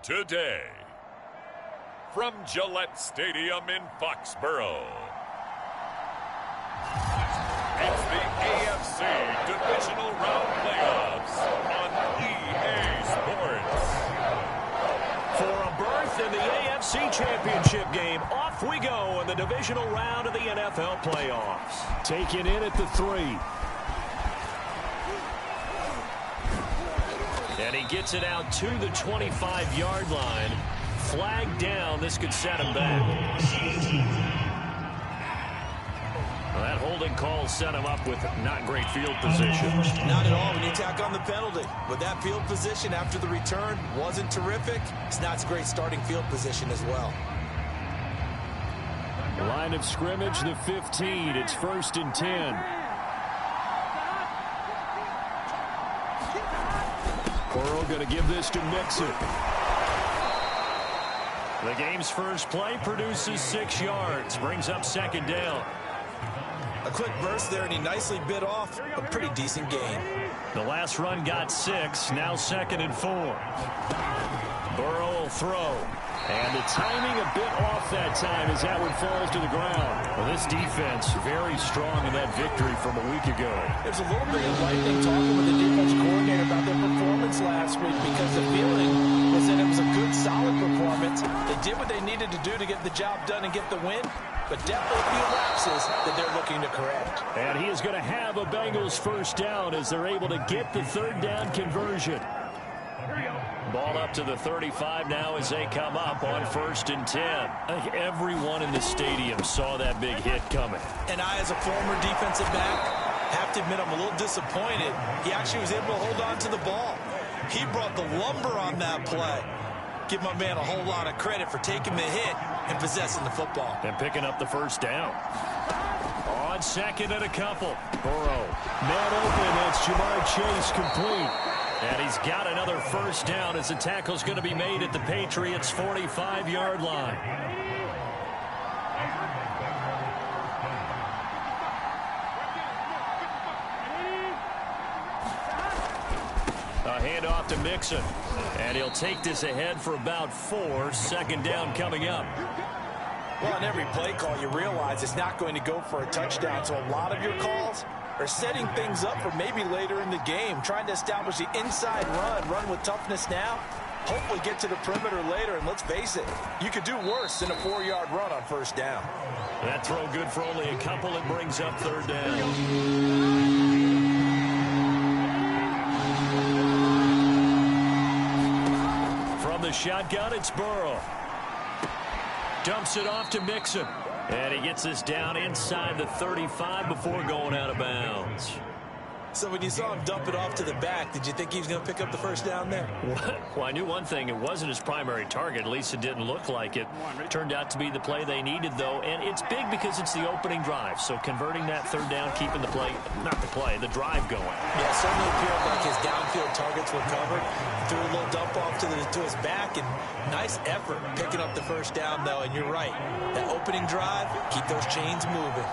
today. From Gillette Stadium in Foxborough, it's the AFC Divisional Round Playoffs on EA Sports. For a berth in the AFC Championship game, off we go in the divisional round of the NFL playoffs. Taken in at the 3. And he gets it out to the 25-yard line. Flag down. This could set him back. Well, that holding call set him up with not great field position. Not at all when you tack on the penalty. But that field position after the return wasn't terrific. It's not a great starting field position as well. Line of scrimmage, the 15. It's 1st and 10. Burrow going to give this to Mixon. The game's first play produces 6 yards. Brings up 2nd down. A quick burst there, and he nicely bit off a pretty decent gain. The last run got 6. Now 2nd and 4. Burrow will throw. And the timing a bit off that time as that one falls to the ground. Well, this defense very strong in that victory from a week ago. There's a little bit of lightning talking with the defense coordinator about their performance last week because the feeling was that it was a good, solid performance. They did what they needed to do to get the job done and get the win, but definitely a few lapses that they're looking to correct. And he is going to have a Bengals first down as they're able to get the 3rd down conversion. Ball up to the 35 now as they come up on 1st and 10. I think everyone in the stadium saw that big hit coming. And I, as a former defensive back, have to admit I'm a little disappointed. He actually was able to hold on to the ball. He brought the lumber on that play. Give my man a whole lot of credit for taking the hit and possessing the football. And picking up the 1st down. On 2nd and a couple. Burrow. Man open. That's Jamar Chase complete. And he's got another 1st down as the tackle's going to be made at the Patriots' 45-yard line. A handoff to Mixon. And he'll take this ahead for about 4. 2nd down coming up. Well, on every play call, you realize it's not going to go for a touchdown. So a lot of your calls are setting things up for maybe later in the game, trying to establish the inside run with toughness now, hopefully get to the perimeter later, and let's face it, you could do worse than a 4-yard run on 1st down. That throw good for only a couple. It brings up 3rd down. From the shotgun, it's Burrow. Dumps it off to Mixon. And he gets this down inside the 35 before going out of bounds. So when you saw him dump it off to the back, did you think he was going to pick up the 1st down there? Well, I knew one thing. It wasn't his primary target. At least it didn't look like it. Turned out to be the play they needed, though. And it's big because it's the opening drive. So converting that 3rd down, keeping the play, not the play, the drive going. Yeah, it certainly appeared like his downfield targets were covered. Threw a little dump off to his back, and nice effort picking up the 1st down, though. And you're right. That opening drive, keep those chains moving.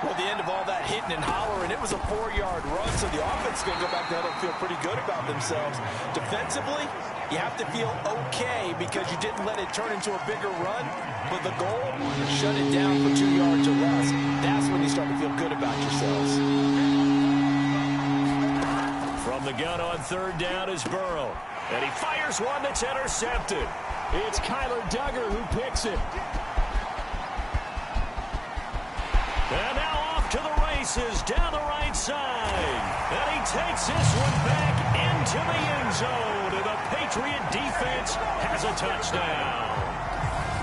Well, the end of all that hitting and hollering, it was a 4-yard run, so the offense is going to go back there and feel pretty good about themselves. Defensively, you have to feel okay because you didn't let it turn into a bigger run, but the goal, shut it down for 2 yards or less. That's when you start to feel good about yourselves. From the gun on 3rd down is Burrow, and he fires one that's intercepted. It's Kyler Duggar who picks it. And now off to the races down the right side. And he takes this one back into the end zone. And the Patriot defense has a touchdown.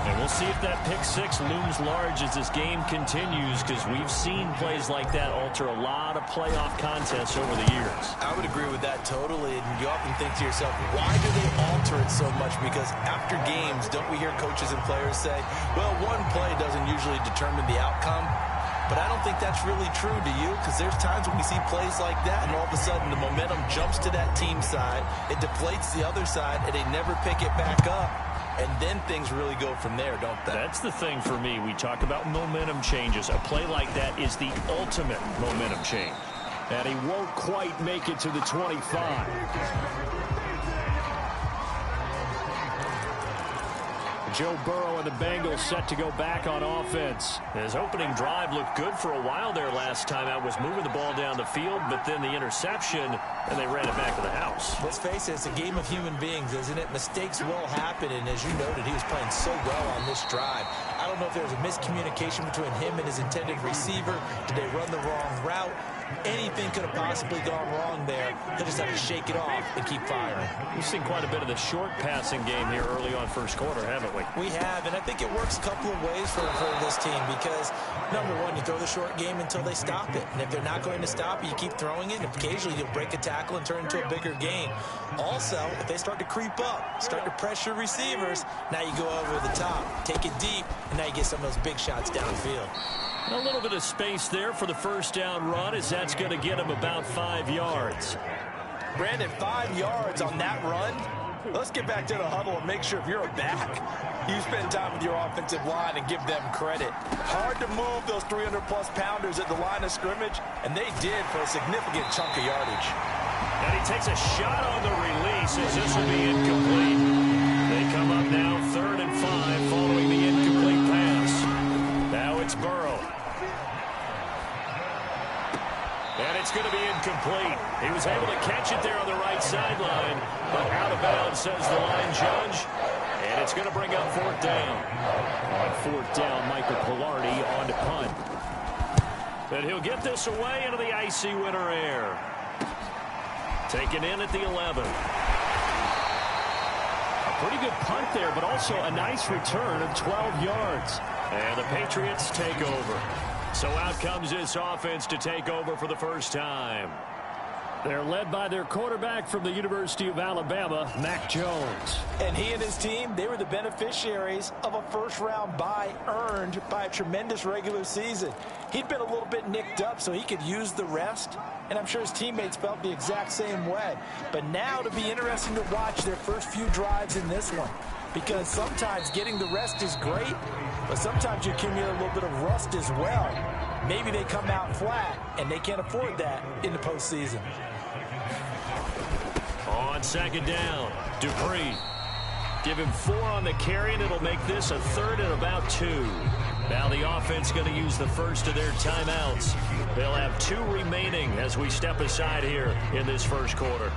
And we'll see if that pick 6 looms large as this game continues, because we've seen plays like that alter a lot of playoff contests over the years. I would agree with that totally. And you often think to yourself, why do they alter it so much? Because after games, don't we hear coaches and players say, well, one play doesn't usually determine the outcome? But I don't think that's really true, do you? Because there's times when we see plays like that, and all of a sudden the momentum jumps to that team side, it deflates the other side, and they never pick it back up. And then things really go from there, don't they? That's the thing for me. We talk about momentum changes. A play like that is the ultimate momentum change. And he won't quite make it to the 25. Joe Burrow and the Bengals set to go back on offense. His opening drive looked good for a while there last time out, was moving the ball down the field, but then the interception, and they ran it back to the house. Let's face it, it's a game of human beings, isn't it? Mistakes will happen, and as you noted, he was playing so well on this drive. I don't know if there was a miscommunication between him and his intended receiver. Did they run the wrong route? Anything could have possibly gone wrong there. He'll just have to shake it off and keep firing. We've seen quite a bit of the short passing game here early on first quarter, haven't we? We have, and I think it works a couple of ways for this team because, number one, you throw the short game until they stop it. And if they're not going to stop it, you keep throwing it. And occasionally, you'll break a tackle and turn it into a bigger gain. Also, if they start to creep up, start to pressure receivers, now you go over the top, take it deep, and now you get some of those big shots downfield. A little bit of space there for the first down run, as that's going to get him about 5 yards. Brandon, 5 yards on that run. Let's get back to the huddle and make sure if you're a back, you spend time with your offensive line and give them credit. Hard to move those 300-plus pounders at the line of scrimmage, and they did for a significant chunk of yardage. And he takes a shot on the release as this will be incomplete. They come up now 3rd and 5 following the incomplete pass. Now it's Burrow. And it's going to be incomplete. He was able to catch it there on the right sideline, but out of bounds, says the line judge. And it's going to bring up 4th down. On 4th down, Michael Pilardi on to punt. And he'll get this away into the icy winter air. Taken in at the 11. A pretty good punt there, but also a nice return of 12 yards. And the Patriots take over. So out comes this offense to take over for the first time. They're led by their quarterback from the University of Alabama, Mac Jones. And he and his team, they were the beneficiaries of a first-round bye earned by a tremendous regular season. He'd been a little bit nicked up so he could use the rest, and I'm sure his teammates felt the exact same way. But now it'll be interesting to watch their first few drives in this one, because sometimes getting the rest is great, but sometimes you accumulate a little bit of rust as well. Maybe they come out flat, and they can't afford that in the postseason. On 2nd down, Dupree. Give him 4 on the carry, and it'll make this a 3rd and about 2. Now the offense going to use the first of their timeouts. They'll have 2 remaining as we step aside here in this first quarter.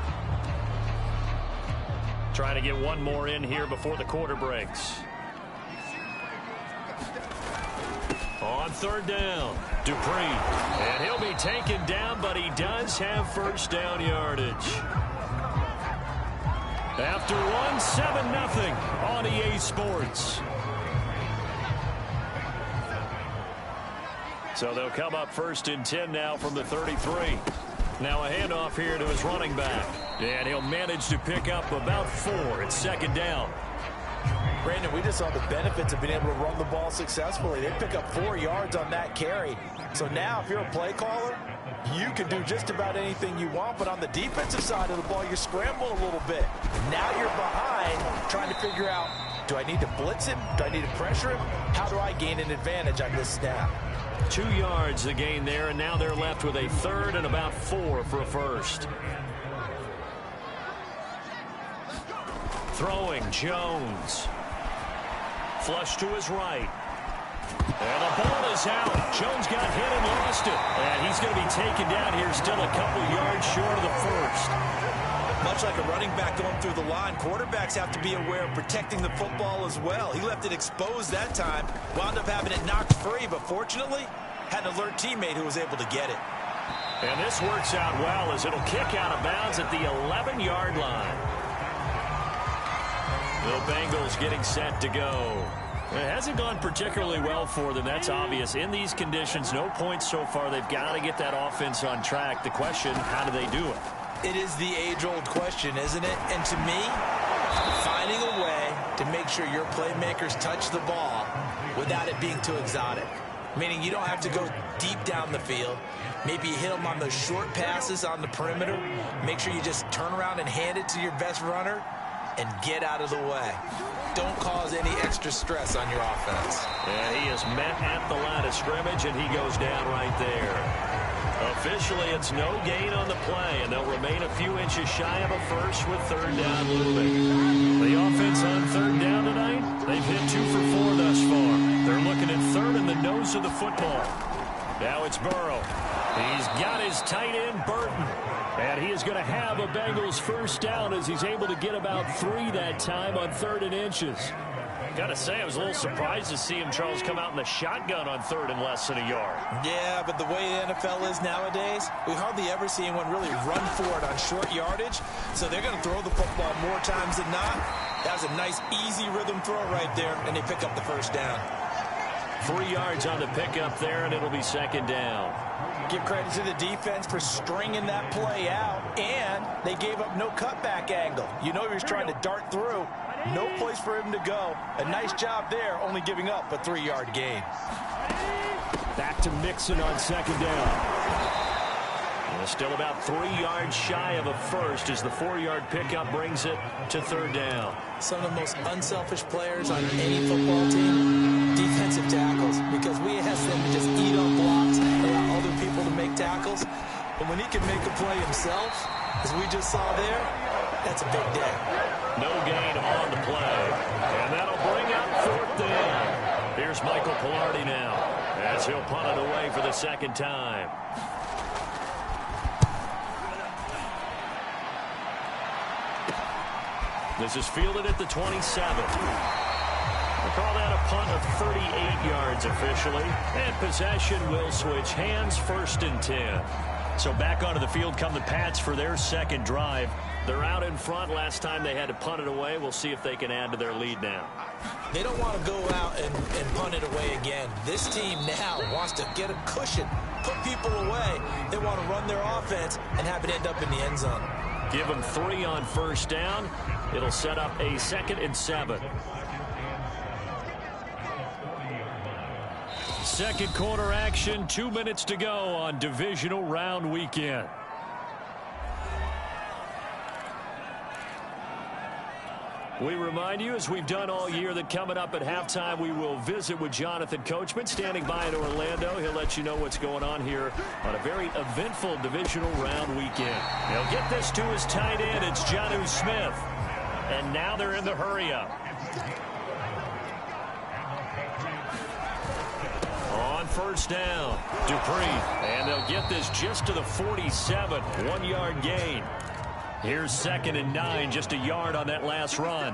Trying to get one more in here before the quarter breaks. On 3rd down, Dupree. And he'll be taken down, but he does have first down yardage. After one, 7-0 on EA Sports. So they'll come up 1st and 10 now from the 33. Now a handoff here to his running back. And he'll manage to pick up about 4. It's 2nd down. Brandon, we just saw the benefits of being able to run the ball successfully. They pick up 4 yards on that carry. So now if you're a play caller, you can do just about anything you want. But on the defensive side of the ball, you scramble a little bit. Now you're behind trying to figure out, do I need to blitz him? Do I need to pressure him? How do I gain an advantage on this snap? 2 yards the gain there, and now they're left with a 3rd and about 4 for a first. Throwing, Jones. Flush to his right. And the ball is out. Jones got hit and lost it. And he's going to be taken down here, still a couple yards short of the first. Much like a running back going through the line, quarterbacks have to be aware of protecting the football as well. He left it exposed that time, wound up having it knocked free, but fortunately, had an alert teammate who was able to get it. And this works out well as it'll kick out of bounds at the 11-yard line. The Bengals getting set to go. It hasn't gone particularly well for them. That's obvious. In these conditions, no points so far. They've got to get that offense on track. The question, how do they do it? It is the age-old question, isn't it? And to me, finding a way to make sure your playmakers touch the ball without it being too exotic. Meaning you don't have to go deep down the field. Maybe you hit them on those short passes on the perimeter. Make sure you just turn around and hand it to your best runner and get out of the way. Don't cause any extra stress on your offense. And he is met at the line of scrimmage, and he goes down right there. Officially, it's no gain on the play, and they'll remain a few inches shy of a first with third down looming. The offense on third down tonight, they've hit 2 for 4 thus far. They're looking at third in the nose of the football. Now it's Burrow. He's got his tight end, Burton. And he is going to have a Bengals first down as he's able to get about 3 that time on 3rd and inches. Got to say, I was a little surprised to see him, Charles, come out in the shotgun on 3rd and less than a yard. Yeah, but the way the NFL is nowadays, we hardly ever see anyone really run for it on short yardage. So they're going to throw the football more times than not. That was a nice, easy rhythm throw right there, and they pick up the first down. 3 yards on the pickup there, and it'll be 2nd down. Give credit to the defense for stringing that play out, and they gave up no cutback angle. You know he was trying to dart through. No place for him to go. A nice job there, only giving up a 3-yard gain. Back to Mixon on 2nd down. And still about 3 yards shy of a first as the 4-yard pickup brings it to 3rd down. Some of the most unselfish players on any football team, defensive tackles, because we ask them to just eat on blocks, allow other people to make tackles. And when he can make a play himself, as we just saw there, that's a big day. No gain on the play. And that'll bring up 4th down. Here's Michael Pilardi now as he'll punt it away for the 2nd time. This is fielded at the 27. We'll call that a punt of 38 yards officially. And possession will switch hands, 1st and 10. So back onto the field come the Pats for their 2nd drive. They're out in front. Last time they had to punt it away. We'll see if they can add to their lead now. They don't want to go out and punt it away again. This team now wants to get a cushion, put people away. They want to run their offense and have it end up in the end zone. Give them 3 on 1st down. It'll set up a 2nd and 7. Second quarter action, 2 minutes to go on divisional round weekend. We remind you, as we've done all year, that coming up at halftime, we will visit with Jonathan Coachman, standing by in Orlando. He'll let you know what's going on here on a very eventful divisional round weekend. He'll get this to his tight end. It's Jonnu Smith. And now they're in the hurry-up. On 1st down, Dupree. And they'll get this just to the 47, 1-yard gain. Here's 2nd and 9, just a yard on that last run.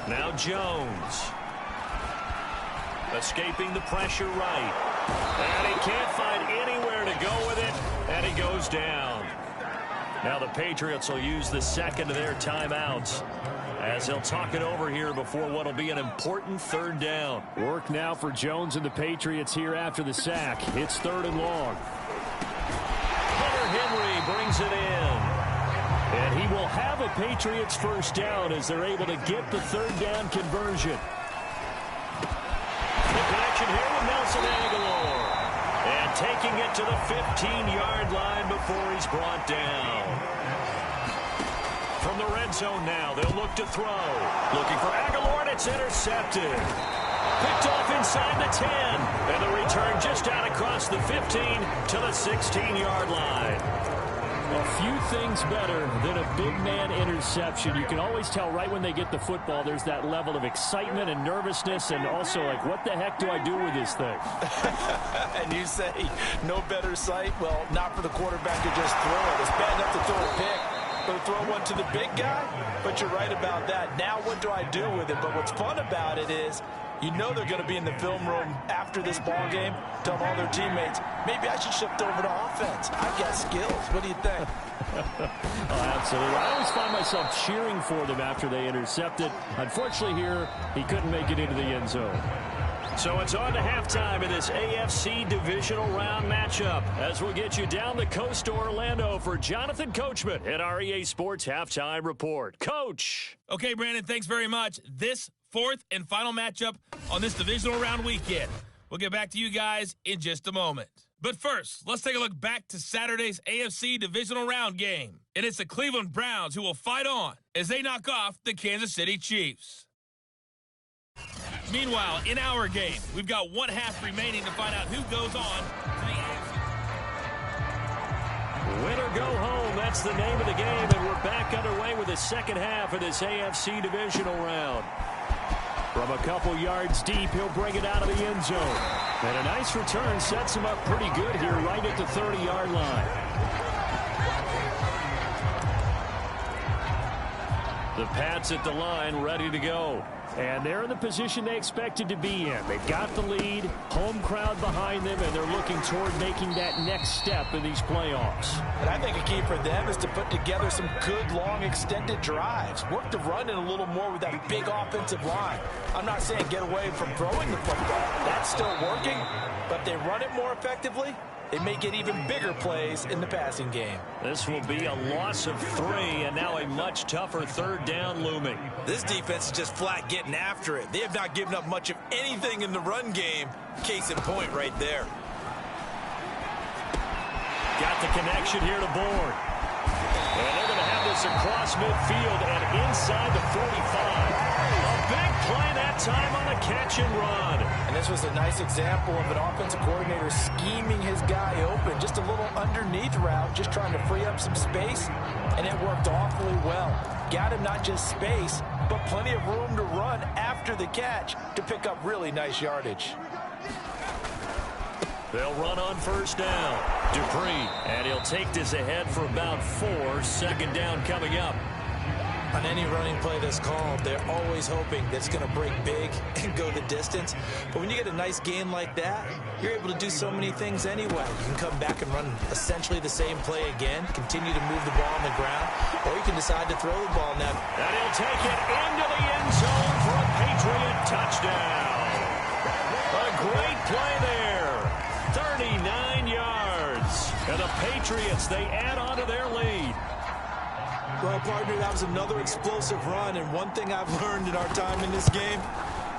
Now Jones. Escaping the pressure right. And he can't find anywhere to go with it, and he goes down. Now the Patriots will use the 2nd of their timeouts as they'll talk it over here before what will be an important 3rd down. Work now for Jones and the Patriots here after the sack. It's 3rd and long. Hunter Henry brings it in. And he will have a Patriots first down as they're able to get the 3rd down conversion. The connection here with Nelson Aguilar. And taking it to the 15-yard line before he's brought down. From the red zone now, they'll look to throw. Looking for Aguilar, and it's intercepted. Picked off inside the 10. And the return just out across the 15 to the 16-yard line. A few things better than a big man interception. You can always tell right when they get the football, there's that level of excitement and nervousness, and also like, what the heck do I do with this thing? And you say, no better sight? Well, not for the quarterback to just throw it. It's bad enough to throw a pick. Going to throw one to the big guy, but you're right about that. Now what do I do with it? But what's fun about it is, you know they're going to be in the film room after this ball game, tell all their teammates, maybe I should shift over to offense. I've got skills. What do you think? Oh, absolutely. I always find myself cheering for them after they intercept it. Unfortunately here, he couldn't make it into the end zone. So it's on to halftime in this AFC divisional round matchup as we'll get you down the coast to Orlando for Jonathan Coachman at our EA Sports Halftime Report. Coach. Okay, Brandon, thanks very much. This 4th and final matchup on this divisional round weekend. We'll get back to you guys in just a moment. But first, let's take a look back to Saturday's AFC divisional round game. And it's the Cleveland Browns who will fight on as they knock off the Kansas City Chiefs. Meanwhile, in our game, we've got 1 half remaining to find out who goes on to the AFC. Win or go home, that's the name of the game, and we're back underway with the second half of this AFC divisional round. From a couple yards deep, he'll bring it out of the end zone. And a nice return sets him up pretty good here right at the 30-yard line. The Pats at the line, ready to go. And they're in the position they expected to be in. They've got the lead, home crowd behind them, and they're looking toward making that next step in these playoffs. And I think a key for them is to put together some good, long, extended drives. Work the run in a little more with that big offensive line. I'm not saying get away from throwing the football. That's still working, but if they run it more effectively, it may get even bigger plays in the passing game. This will be a loss of 3, and now a much tougher third down looming. This defense is just flat getting after it. They have not given up much of anything in the run game. Case in point right there. Got the connection here to Bourne. And they're going to have this across midfield and inside the 45. A big play that time on the catch and run. And this was a nice example of an offensive coordinator scheming his guy open. Just a little underneath route, just trying to free up some space. And it worked awfully well. Got him not just space, but plenty of room to run after the catch to pick up really nice yardage. They'll run on first down. Dupree, and he'll take this ahead for about 4. Second down coming up. On any running play that's called, they're always hoping that it's going to break big and go the distance. But when you get a nice gain like that, you're able to do so many things anyway. You can come back and run essentially the same play again, continue to move the ball on the ground, or you can decide to throw the ball now. And he'll take it into the end zone for a Patriot touchdown. A great play there. 39 yards. And the Patriots, they add on to their lead. Well, partner, that was another explosive run, and one thing I've learned in our time in this game,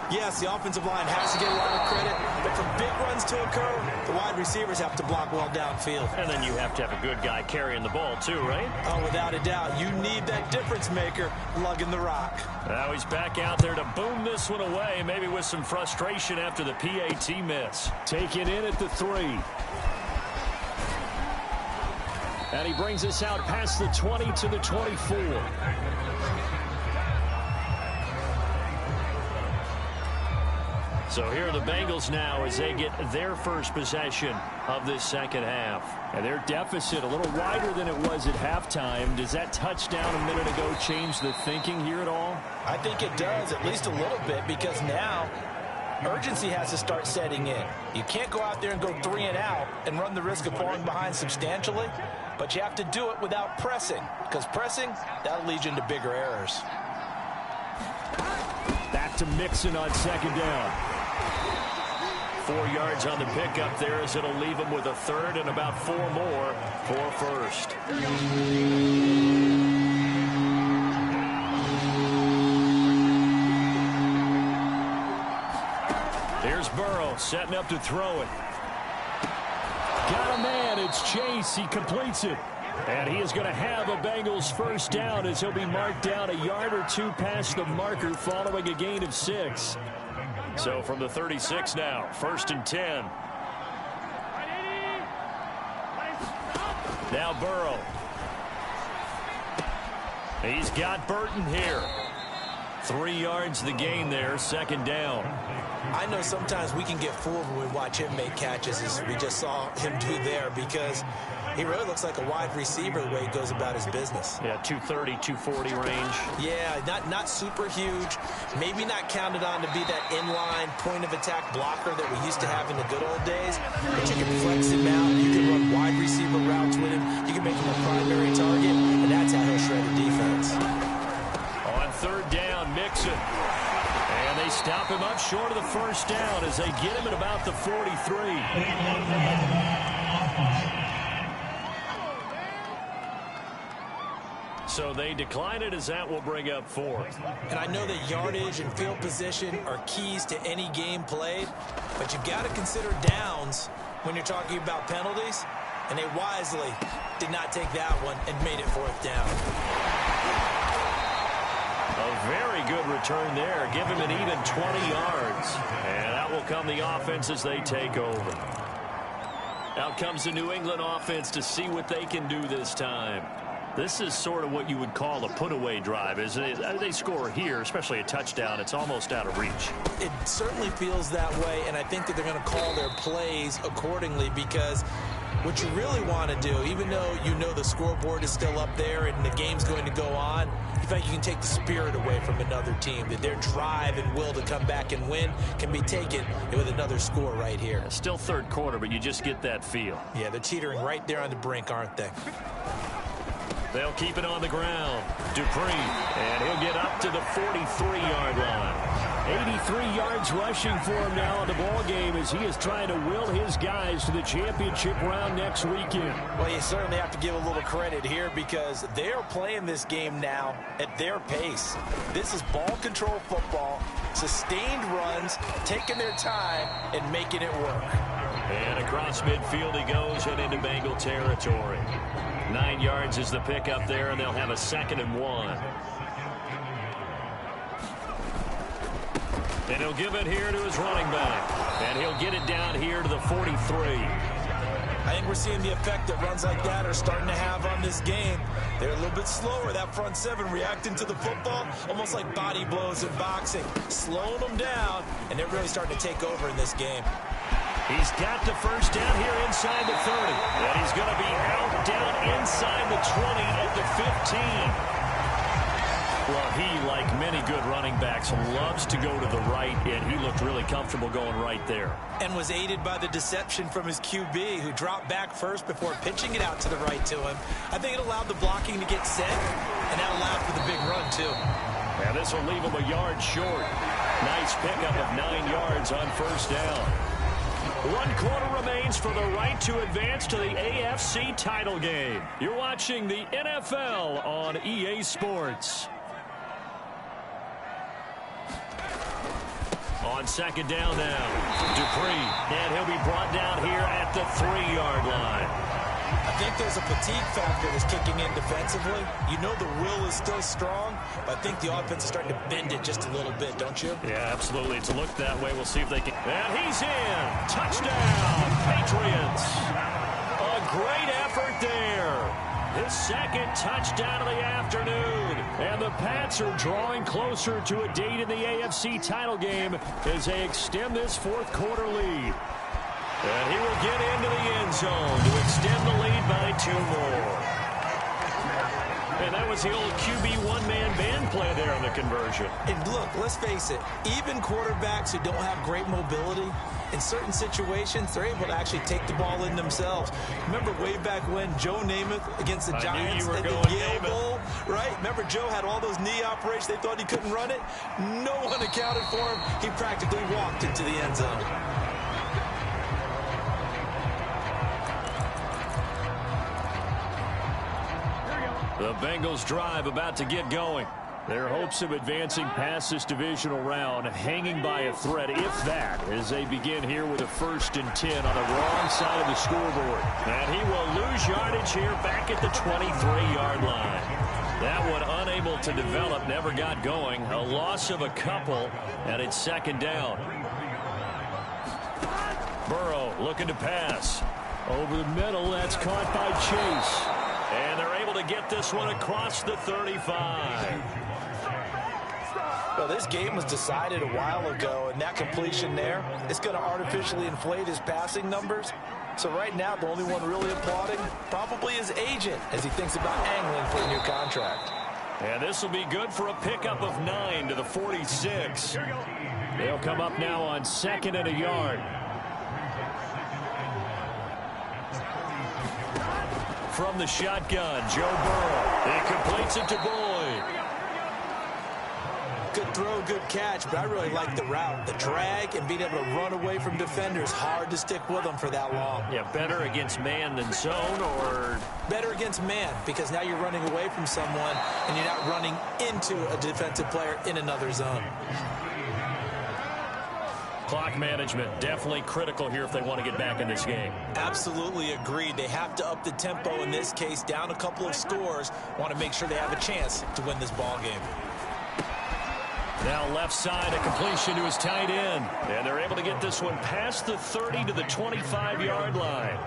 yes, the offensive line has to get a lot of credit, but for big runs to occur, the wide receivers have to block well downfield. And then you have to have a good guy carrying the ball too, right? Oh, without a doubt. You need that difference maker lugging the rock. Now he's back out there to boom this one away, maybe with some frustration after the PAT miss. Take it in at the 3. And he brings us out past the 20 to the 24. So here are the Bengals now as they get their first possession of this second half. And their deficit a little wider than it was at halftime. Does that touchdown a minute ago change the thinking here at all? I think it does, at least a little bit, because now urgency has to start setting in. You can't go out there and go 3 and out and run the risk of falling behind substantially, but you have to do it without pressing, because pressing, that'll lead you into bigger errors. Back to Mixon on second down. 4 yards on the pickup there as it'll leave him with a third and about 4 more for first. Here's Burrow setting up to throw it. Got a man. It's Chase. He completes it. And he is going to have a Bengals first down as he'll be marked down a yard or 2 past the marker following a gain of 6. So from the 36 now, 1st and 10. Now Burrow. He's got Burton here. 3 yards the gain there, second down. I know sometimes we can get fooled when we watch him make catches, as we just saw him do there, because he really looks like a wide receiver the way he goes about his business. Yeah, 230, 240 range. Yeah, not super huge. Maybe not counted on to be that inline point-of-attack blocker that we used to have in the good old days. But you can flex him out. You can run wide receiver routes with him. You can make him a primary target, and that's how he'll shred the defense. On third down, Mixon. And they stop him up short of the first down as they get him at about the 43. So they decline it as that will bring up 4th. And I know that yardage and field position are keys to any game played, but you've got to consider downs when you're talking about penalties, and they wisely did not take that one and made it 4th down. A A very good return there. Give him an even 20 yards. And that will come the offense as they take over. Out comes the New England offense to see what they can do this time. This is sort of what you would call a put-away drive, isn't it? They score here, especially a touchdown. It's almost out of reach. It certainly feels that way, and I think that they're going to call their plays accordingly, because what you really want to do, even though you know the scoreboard is still up there and the game's going to go on, you think you can take the spirit away from another team, that their drive and will to come back and win can be taken with another score right here. Still third quarter, but you just get that feel. Yeah, they're teetering right there on the brink, aren't they? They'll keep it on the ground. Dupree, and he'll get up to the 43-yard line. 83 yards rushing for him now in the ball game as he is trying to will his guys to the championship round next weekend. Well, you certainly have to give a little credit here, because they're playing this game now at their pace. This is ball control football, sustained runs, taking their time and making it work. And across midfield he goes and into Bengal territory. 9 yards is the pickup there, and they'll have a 2nd and 1. And he'll give it here to his running back. And he'll get it down here to the 43. I think we're seeing the effect that runs like that are starting to have on this game. They're a little bit slower, that front seven, reacting to the football, almost like body blows in boxing, slowing them down, and they're really starting to take over in this game. He's got the first down here inside the 30. And he's going to be out down inside the 20 at the 15. Well, he, like many good running backs, loves to go to the right, and he looked really comfortable going right there. And was aided by the deception from his QB, who dropped back first before pitching it out to the right to him. I think it allowed the blocking to get set, and that allowed for the big run, too. And this will leave him a yard short. Nice pickup of 9 yards on first down. 1 quarter remains for the right to advance to the AFC title game. You're watching the NFL on EA Sports. On second down now, Dupree, and he'll be brought down here at the 3-yard line. I think there's a fatigue factor that's kicking in defensively. You know the will is still strong, but I think the offense is starting to bend it just a little bit, don't you? Yeah, absolutely. It's looked that way. We'll see if they can. And he's in. Touchdown, Patriots. A great effort there. His 2nd touchdown of the afternoon. And the Pats are drawing closer to a date in the AFC title game as they extend this 4th quarter lead. And he will get into the end zone to extend the lead by 2 more. And that was the old QB one-man band play there on the conversion. And look, let's face it, even quarterbacks who don't have great mobility, in certain situations, they're able to actually take the ball in themselves. Remember way back when Joe Namath against the Giants at the Yale Bowl, right? Remember Joe had all those knee operations. They thought he couldn't run it. No one accounted for him. He practically walked into the end zone. The Bengals drive about to get going. Their hopes of advancing past this divisional round hanging by a thread, if that, as they begin here with a 1st and 10 on the wrong side of the scoreboard. And he will lose yardage here back at the 23-yard line. That one unable to develop, never got going. A loss of a couple, and it's 2nd down. Burrow looking to pass. Over the middle, that's caught by Chase. And they're able to get this one across the 35. Well, this game was decided a while ago, and that completion there is going to artificially inflate his passing numbers. So right now, the only one really applauding probably his agent as he thinks about angling for a new contract. And this will be good for a pickup of 9 to the 46. They'll come up now on 2nd and a yard. From the shotgun, Joe Burrow. He completes it to Boyd. Good throw, good catch, but I really like the route. The drag and being able to run away from defenders, hard to stick with them for that long. Yeah, better against man than zone, or? Better against man, because now you're running away from someone and you're not running into a defensive player in another zone. Clock management definitely critical here if they want to get back in this game. Absolutely agreed. They have to up the tempo in this case, down a couple of scores. Want to make sure they have a chance to win this ball game. Now left side, a completion to his tight end. And they're able to get this one past the 30 to the 25-yard line.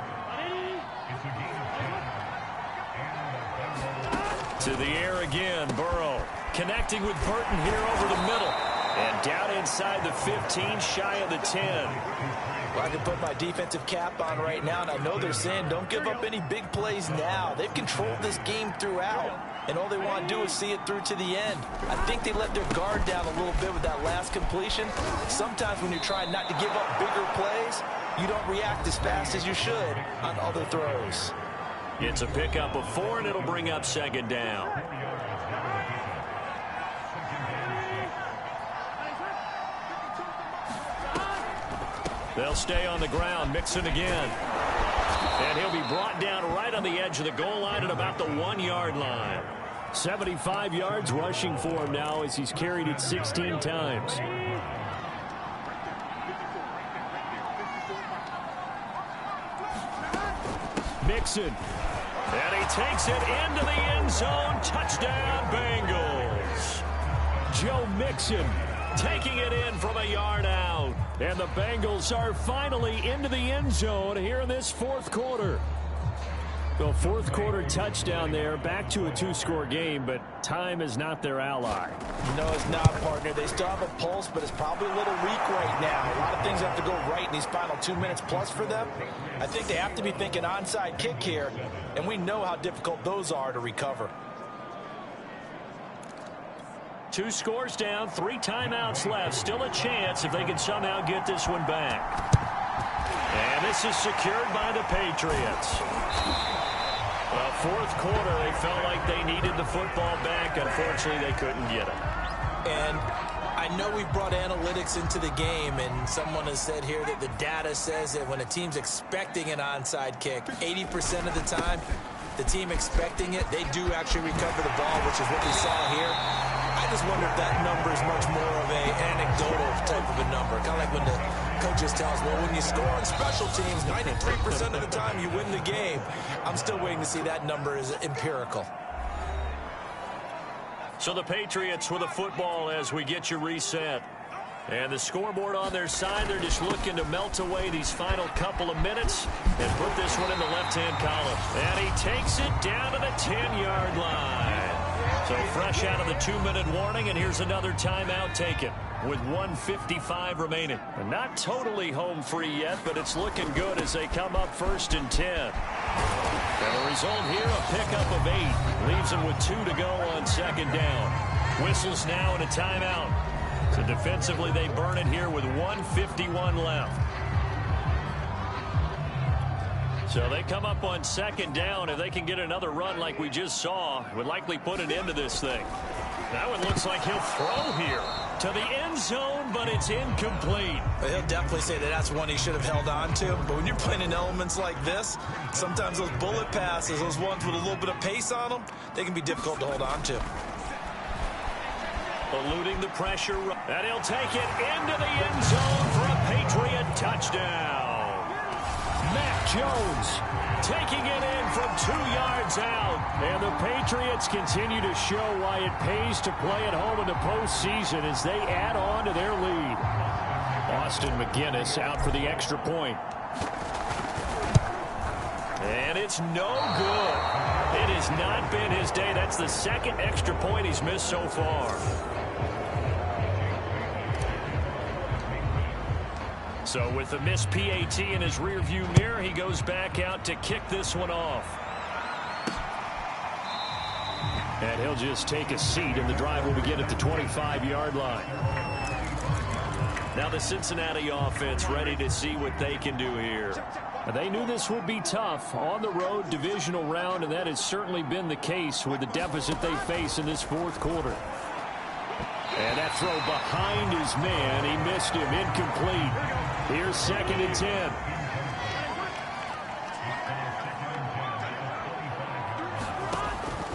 To the air again, Burrow. Connecting with Burton here over the middle. And down inside the 15, shy of the 10. Well, I can put my defensive cap on right now, and I know they're saying don't give up any big plays now. They've controlled this game throughout, and all they want to do is see it through to the end. I think they let their guard down a little bit with that last completion. Sometimes when you're trying not to give up bigger plays, you don't react as fast as you should on other throws. It's a pickup of 4, and it'll bring up second down. They'll stay on the ground. Mixon again. And he'll be brought down right on the edge of the goal line at about the 1-yard line. 75 yards rushing for him now as he's carried it 16 times. Mixon. And he takes it into the end zone. Touchdown, Bengals. Joe Mixon taking it in from a yard out. And the Bengals are finally into the end zone here in this fourth quarter. The fourth quarter touchdown there, back to a 2-score game, but time is not their ally. No, it's not, partner. They still have a pulse, but it's probably a little weak right now. A lot of things have to go right in these final 2 minutes plus for them. I think they have to be thinking onside kick here, and we know how difficult those are to recover. 2 scores down, 3 timeouts left. Still a chance if they can somehow get this one back. And this is secured by the Patriots. Well, fourth quarter, they felt like they needed the football back. Unfortunately, they couldn't get it. And I know we've brought analytics into the game, and someone has said here that the data says that when a team's expecting an onside kick, 80% of the time, the team expecting it, they do actually recover the ball, which is what we saw here. I just wonder if that number is much more of a anecdotal type of a number. Kind of like when the coaches tell us, well, when you score on special teams, 93% of the time you win the game. I'm still waiting to see that number is empirical. So the Patriots with the football as we get you reset. And the scoreboard on their side, they're just looking to melt away these final couple of minutes and put this one in the left-hand column. And he takes it down to the 10-yard line. So fresh out of the 2-minute warning, and here's another timeout taken with 1:55 remaining. And not totally home free yet, but it's looking good as they come up 1st and 10. And the result here, a pickup of 8. Leaves them with 2 to go on second down. Whistles now and a timeout. So defensively, they burn it here with 1:51 left. So they come up on second down. If they can get another run like we just saw, would likely put an end to this thing. That one looks like he'll throw here to the end zone, but it's incomplete. But he'll definitely say that that's one he should have held on to. But when you're playing in elements like this, sometimes those bullet passes, those ones with a little bit of pace on them, they can be difficult to hold on to. Eluding the pressure, and he'll take it into the end zone for a Patriot touchdown. Mac Jones taking it in from 2 yards out. And the Patriots continue to show why it pays to play at home in the postseason as they add on to their lead. Austin McGinnis out for the extra point. And it's no good. It has not been his day. That's the second extra point he's missed so far. So with the missed PAT in his rearview mirror, he goes back out to kick this one off. And he'll just take a seat, and the drive will begin at the 25-yard line. Now the Cincinnati offense ready to see what they can do here. They knew this would be tough on the road divisional round, and that has certainly been the case with the deficit they face in this fourth quarter. And that throw behind his man, he missed him, incomplete. Here's 2nd and 10.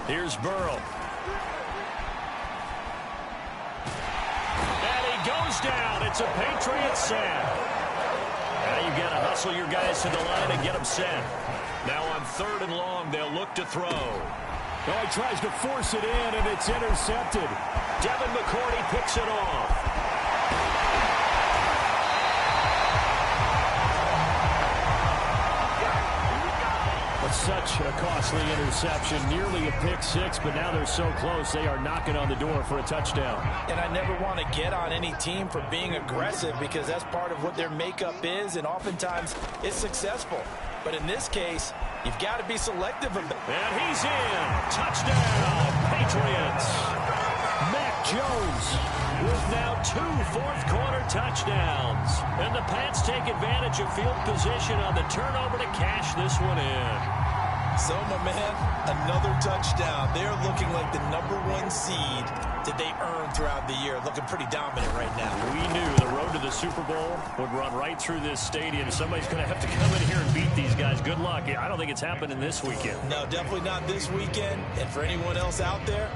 Here's Burrow. And he goes down. It's a Patriot sack. Now you've got to hustle your guys to the line and get them set. Now on 3rd and long, they'll look to throw. Oh, he tries to force it in, and it's intercepted. Devin McCourty picks it off. Such a costly interception, nearly a pick six, but now they're so close they are knocking on the door for a touchdown. And I never want to get on any team for being aggressive because that's part of what their makeup is, and oftentimes it's successful. But in this case, you've got to be selective a bit. And he's in. Touchdown, Patriots. Mac Jones with now 2 fourth-quarter touchdowns. And the Pats take advantage of field position on the turnover to cash this one in. So, my man, another touchdown. They're looking like the #1 seed that they earned throughout the year. Looking pretty dominant right now. We knew the road to the Super Bowl would run right through this stadium. Somebody's going to have to come in here and beat these guys. Good luck. I don't think it's happening this weekend. No, definitely not this weekend. And for anyone else out there,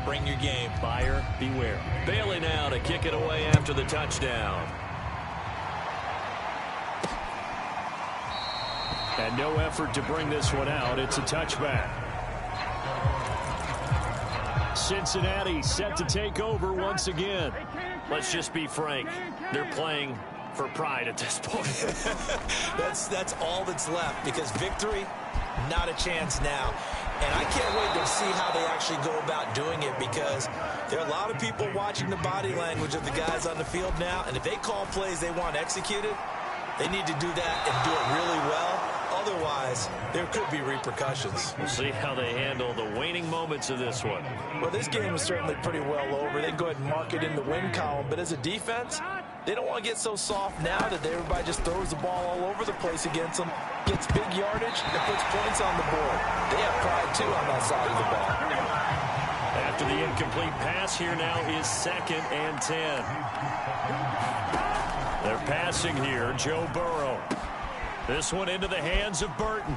bring your game. Buyer beware. Bailey now to kick it away after the touchdown. And no effort to bring this one out. It's a touchback. Cincinnati set to take over once again. Let's just be frank. They're playing for pride at this point. That's all that's left, because victory, not a chance now. And I can't wait to see how they actually go about doing it, because there are a lot of people watching the body language of the guys on the field now, and if they call plays they want executed, they need to do that and do it really well. Otherwise, there could be repercussions. We'll see how they handle the waning moments of this one. Well, this game is certainly pretty well over. They can go ahead and mark it in the win column. But as a defense, they don't want to get so soft now that everybody just throws the ball all over the place against them, gets big yardage, and puts points on the board. They have pride, too, on that side of the ball. After the incomplete pass, here now is 2nd and 10. They're passing here, Joe Burrow. This one into the hands of Burton.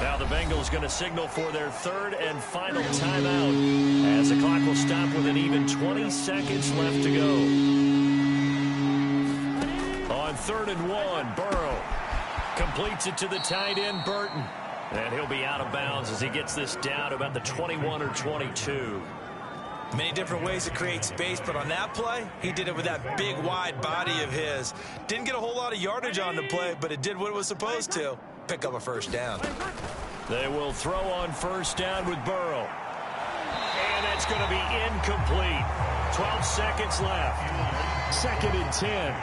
Now the Bengals going to signal for their 3rd and final timeout as the clock will stop with an even 20 seconds left to go. On 3rd and 1, Burrow completes it to the tight end, Burton. And he'll be out of bounds as he gets this down to about the 21 or 22. Many different ways to create space, but on that play, he did it with that big, wide body of his. Didn't get a whole lot of yardage on the play, but it did what it was supposed to. Pick up a first down. They will throw on 1st down with Burrow. And it's going to be incomplete. 12 seconds left. 2nd and 10.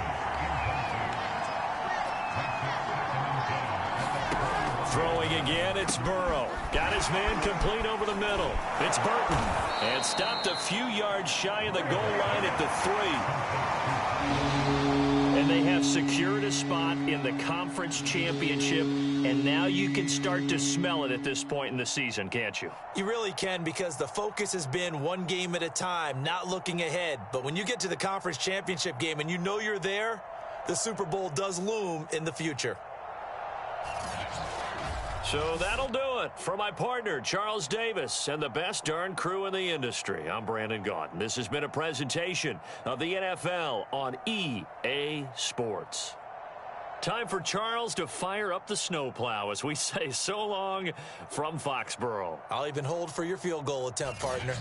Throwing again, it's Burrow. Got his man complete over the middle. It's Burton. And stopped a few yards shy of the goal line at the 3. And they have secured a spot in the conference championship. And now you can start to smell it at this point in the season, can't you? You really can, because the focus has been one game at a time, not looking ahead. But when you get to the conference championship game and you know you're there, the Super Bowl does loom in the future. So that'll do it for my partner, Charles Davis, and the best darn crew in the industry. I'm Brandon Gaudin. This has been a presentation of the NFL on EA Sports. Time for Charles to fire up the snowplow as we say so long from Foxborough. I'll even hold for your field goal attempt, partner.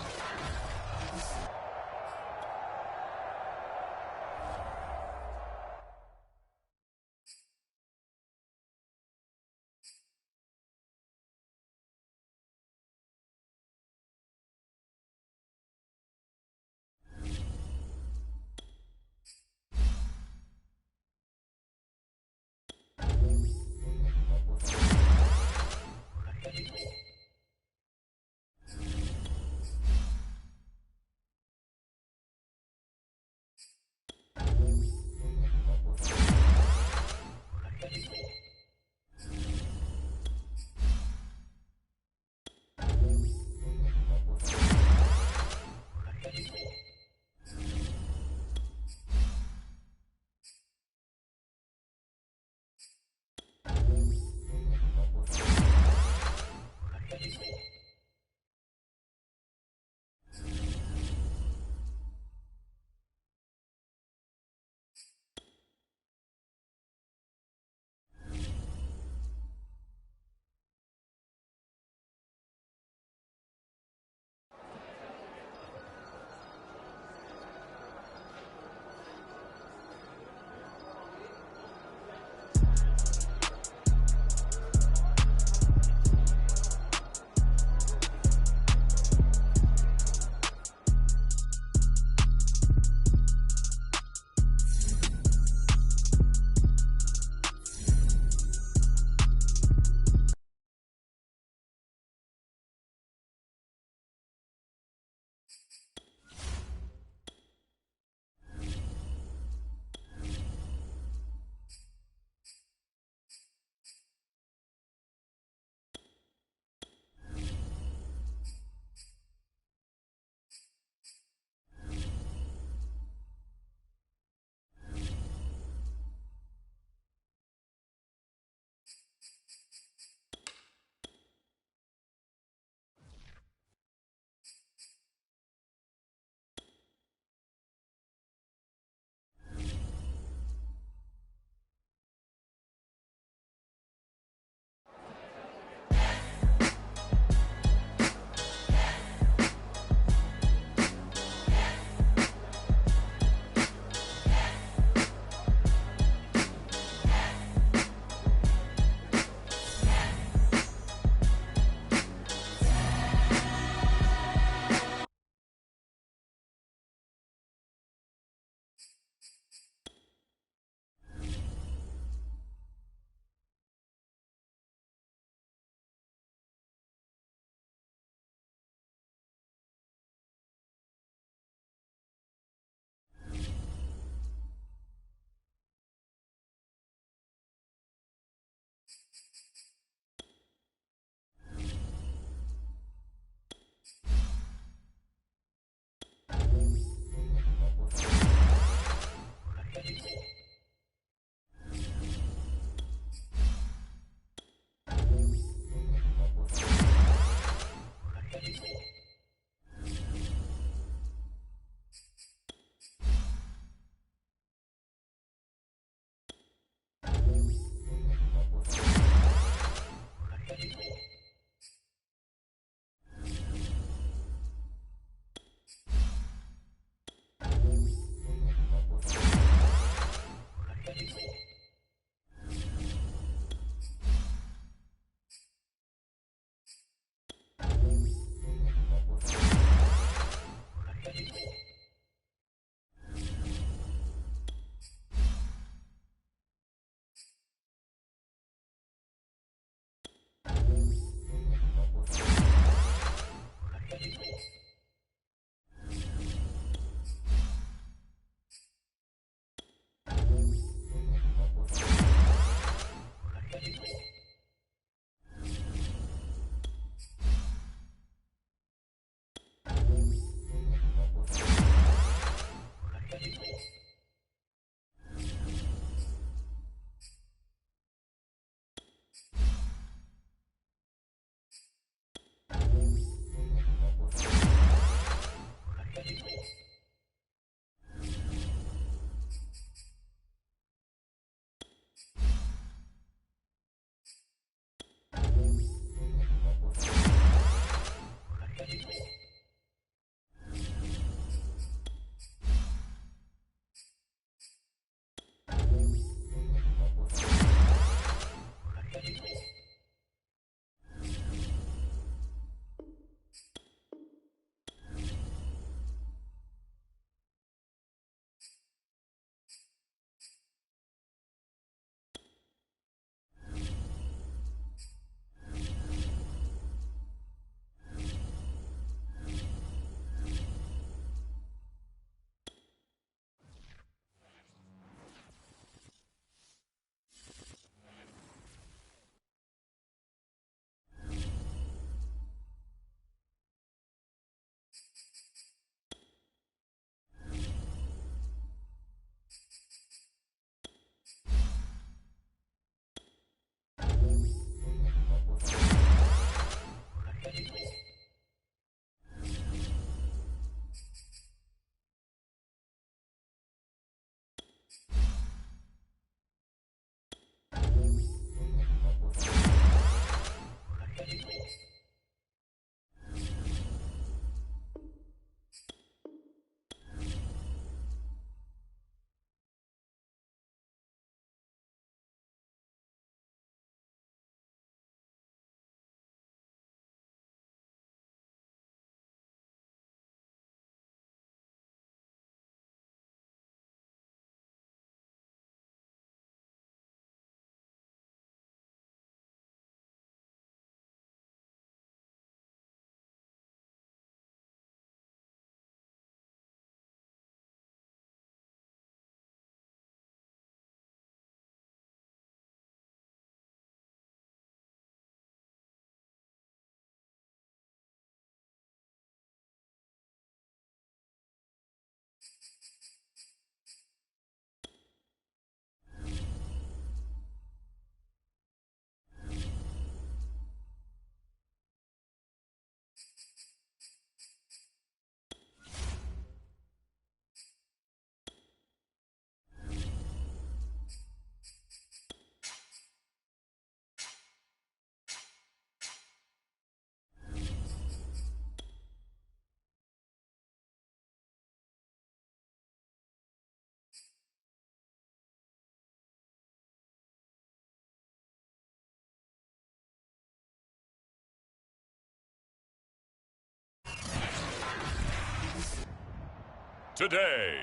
Today,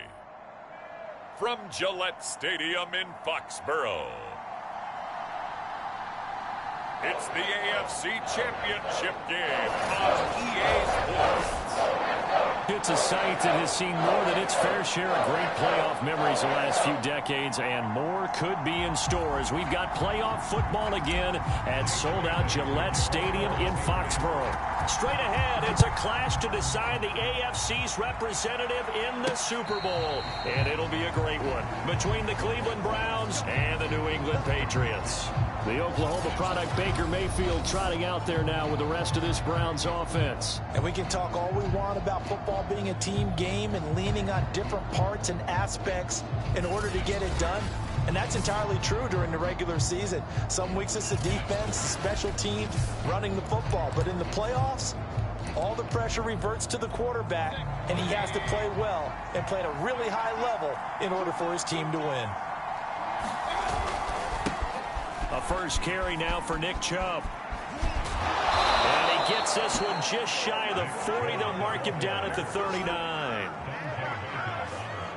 from Gillette Stadium in Foxborough, it's the AFC Championship game on EA Sports. It's a sight that has seen more than its fair share of great playoff memories the last few decades, and more could be in store as we've got playoff football again at sold-out Gillette Stadium in Foxborough. Straight ahead, it's a clash to decide the AFC's representative in the Super Bowl, and it'll be a great one between the Cleveland Browns and the New England Patriots. The Oklahoma product, Baker Mayfield, trotting out there now with the rest of this Browns offense. And we can talk all we want about football being a team game and leaning on different parts and aspects in order to get it done. And that's entirely true during the regular season. Some weeks it's the defense, special teams, running the football. But in the playoffs, all the pressure reverts to the quarterback, and he has to play well and play at a really high level in order for his team to win. A first carry now for Nick Chubb. And he gets this one just shy of the 40. They'll mark him down at the 39.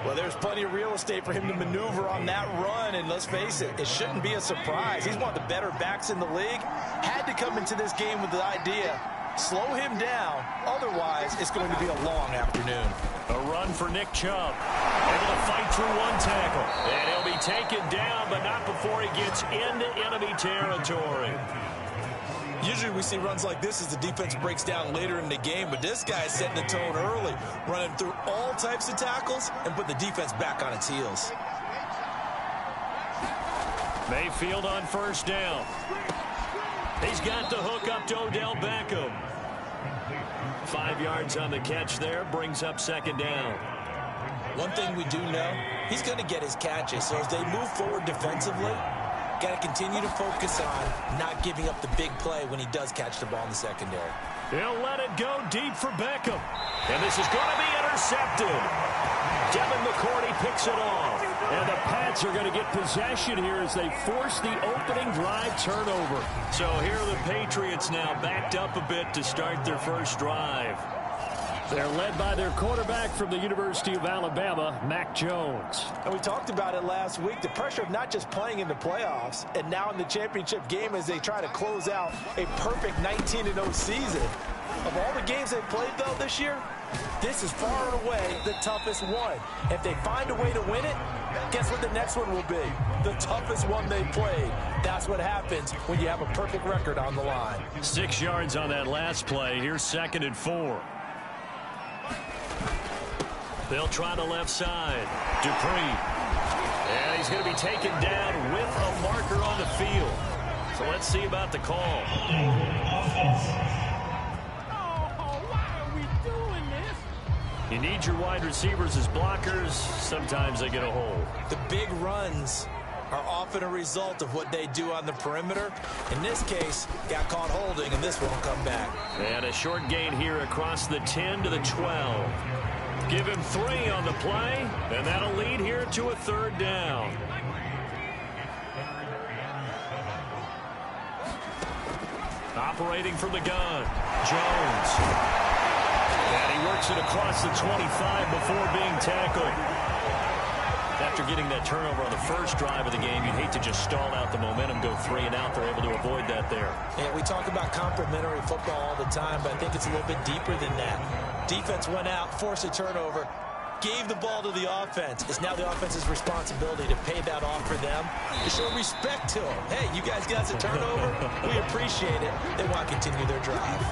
Well, there's plenty of real estate for him to maneuver on that run, and let's face it, it shouldn't be a surprise. He's one of the better backs in the league. Had to come into this game with the idea, slow him down, otherwise it's going to be a long afternoon. A run for Nick Chubb. Able to fight through one tackle. And he'll be taken down, but not before he gets into enemy territory. Usually we see runs like this as the defense breaks down later in the game, but this guy's setting the tone early, running through all types of tackles and put the defense back on its heels. Mayfield on first down. He's got the hook up to Odell Beckham. 5 yards on the catch there, brings up second down. One thing we do know, he's going to get his catches, so as they move forward defensively, got to continue to focus on not giving up the big play when he does catch the ball in the secondary. He'll let it go deep for Beckham. And this is going to be intercepted. Devin McCourty picks it off. And the Pats are going to get possession here as they force the opening drive turnover. So here are the Patriots now backed up a bit to start their first drive. They're led by their quarterback from the University of Alabama, Mac Jones. And we talked about it last week, the pressure of not just playing in the playoffs and now in the championship game as they try to close out a perfect 19-0 season. Of all the games they've played, though, this year, this is far and away the toughest one. If they find a way to win it, guess what the next one will be? The toughest one they played. That's what happens when you have a perfect record on the line. 6 yards on that last play. Here's 2nd and 4. They'll try the left side. Dupree. And he's going to be taken down with a marker on the field. So let's see about the call. Why are we doing this? You need your wide receivers as blockers. Sometimes they get a hold. The big runs are often a result of what they do on the perimeter. In this case, got caught holding, and this won't come back. And a short gain here across the 10 to the 12. Give him 3 on the play, and that'll lead here to a 3rd down. Operating from the gun, Jones. And he works it across the 25 before being tackled. After getting that turnover on the first drive of the game, you'd hate to just stall out the momentum, go 3 and out. They're able to avoid that there. Yeah, we talk about complementary football all the time, but I think it's a little bit deeper than that. Defense went out, forced a turnover, gave the ball to the offense. It's now the offense's responsibility to pay that off for them, to show respect to them. Hey, you guys got a turnover? We appreciate it. They want to continue their drive.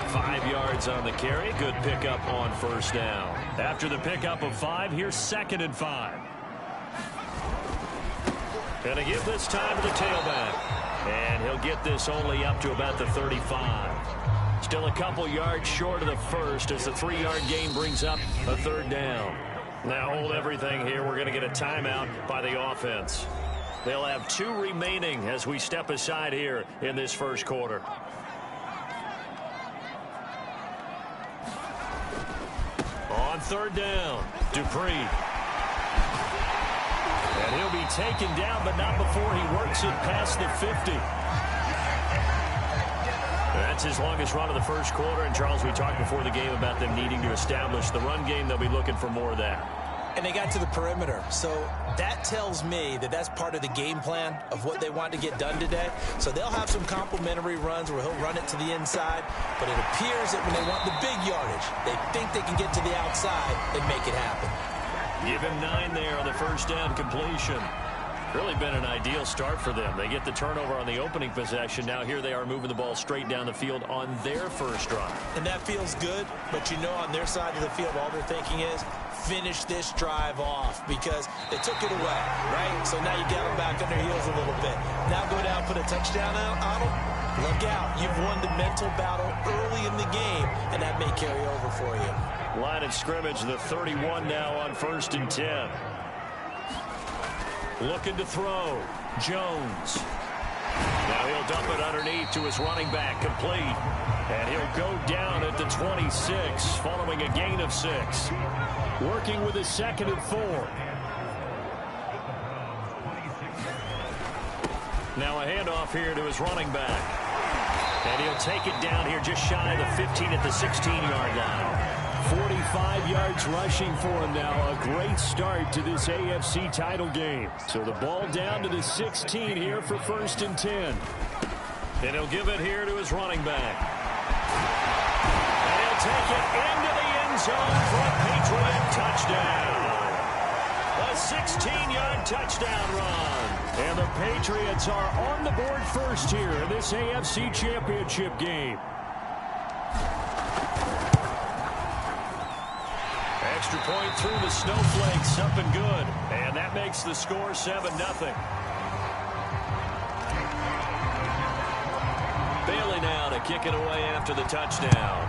5 yards on the carry. Good pickup on first down. After the pickup of 5, here's 2nd and 5. And a give this time to the tailback. And he'll get this only up to about the 35. Still a couple yards short of the first as the 3-yard gain brings up a 3rd down. Now hold everything here. We're going to get a timeout by the offense. They'll have 2 remaining as we step aside here in this first quarter. On 3rd down, Dupree. And he'll be taken down, but not before he works it past the 50. That's his longest run of the first quarter. And, Charles, we talked before the game about them needing to establish the run game. They'll be looking for more of that. And they got to the perimeter. So that tells me that that's part of the game plan of what they want to get done today. So they'll have some complimentary runs where he'll run it to the inside. But it appears that when they want the big yardage, they think they can get to the outside and make it happen. Give him 9 there on the first down completion. Really been an ideal start for them. They get the turnover on the opening possession. Now here they are moving the ball straight down the field on their first drive. And that feels good, but you know on their side of the field all they're thinking is finish this drive off because they took it away, right? So now you got them back on their heels a little bit. Now go down, put a touchdown on them. Look out. You've won the mental battle early in the game, and that may carry over for you. Line of scrimmage, the 31 now on 1st and 10. Looking to throw. Jones. Now he'll dump it underneath to his running back, complete. And he'll go down at the 26, following a gain of 6. Working with a 2nd and 4. Now a handoff here to his running back. And he'll take it down here just shy of the 15 at the 16-yard line. 45 yards rushing for him now. A great start to this AFC title game. So the ball down to the 16 here for 1st and 10. And he'll give it here to his running back. And he'll take it into the end zone for a Patriot touchdown. A 16-yard touchdown run. And the Patriots are on the board first here in this AFC championship game. Extra point through the snowflakes, up and good. And that makes the score 7-0. Bailey now to kick it away after the touchdown.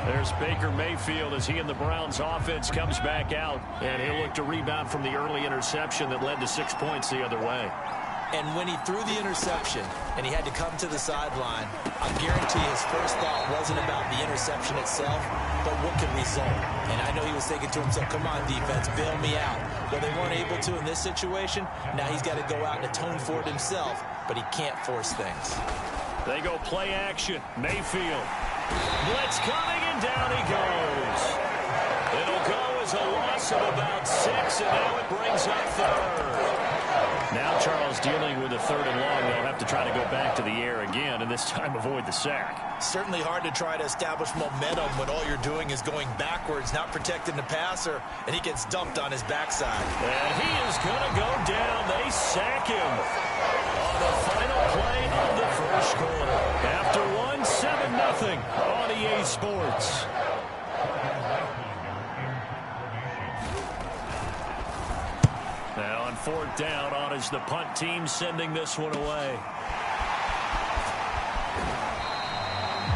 There's Baker Mayfield as he and the Browns offense comes back out. And he'll look to rebound from the early interception that led to 6 points the other way. And when he threw the interception and he had to come to the sideline, I guarantee his first thought wasn't about the interception itself, but what could result. And I know he was thinking to himself, come on, defense, bail me out. Well, they weren't able to in this situation. Now he's got to go out and atone for it himself, but he can't force things. They go play action. Mayfield. Blitz coming, and down he goes. It'll go as a loss of about 6, and now it brings up 3rd. Now Charles dealing with a 3rd and long. They'll have to try to go back to the air again, and this time avoid the sack. Certainly hard to try to establish momentum when all you're doing is going backwards, not protecting the passer, and he gets dumped on his backside. And he is going to go down. They sack him on the final play of the first quarter. After 7-0 on EA Sports. Now on 4th down, on is the punt team sending this one away.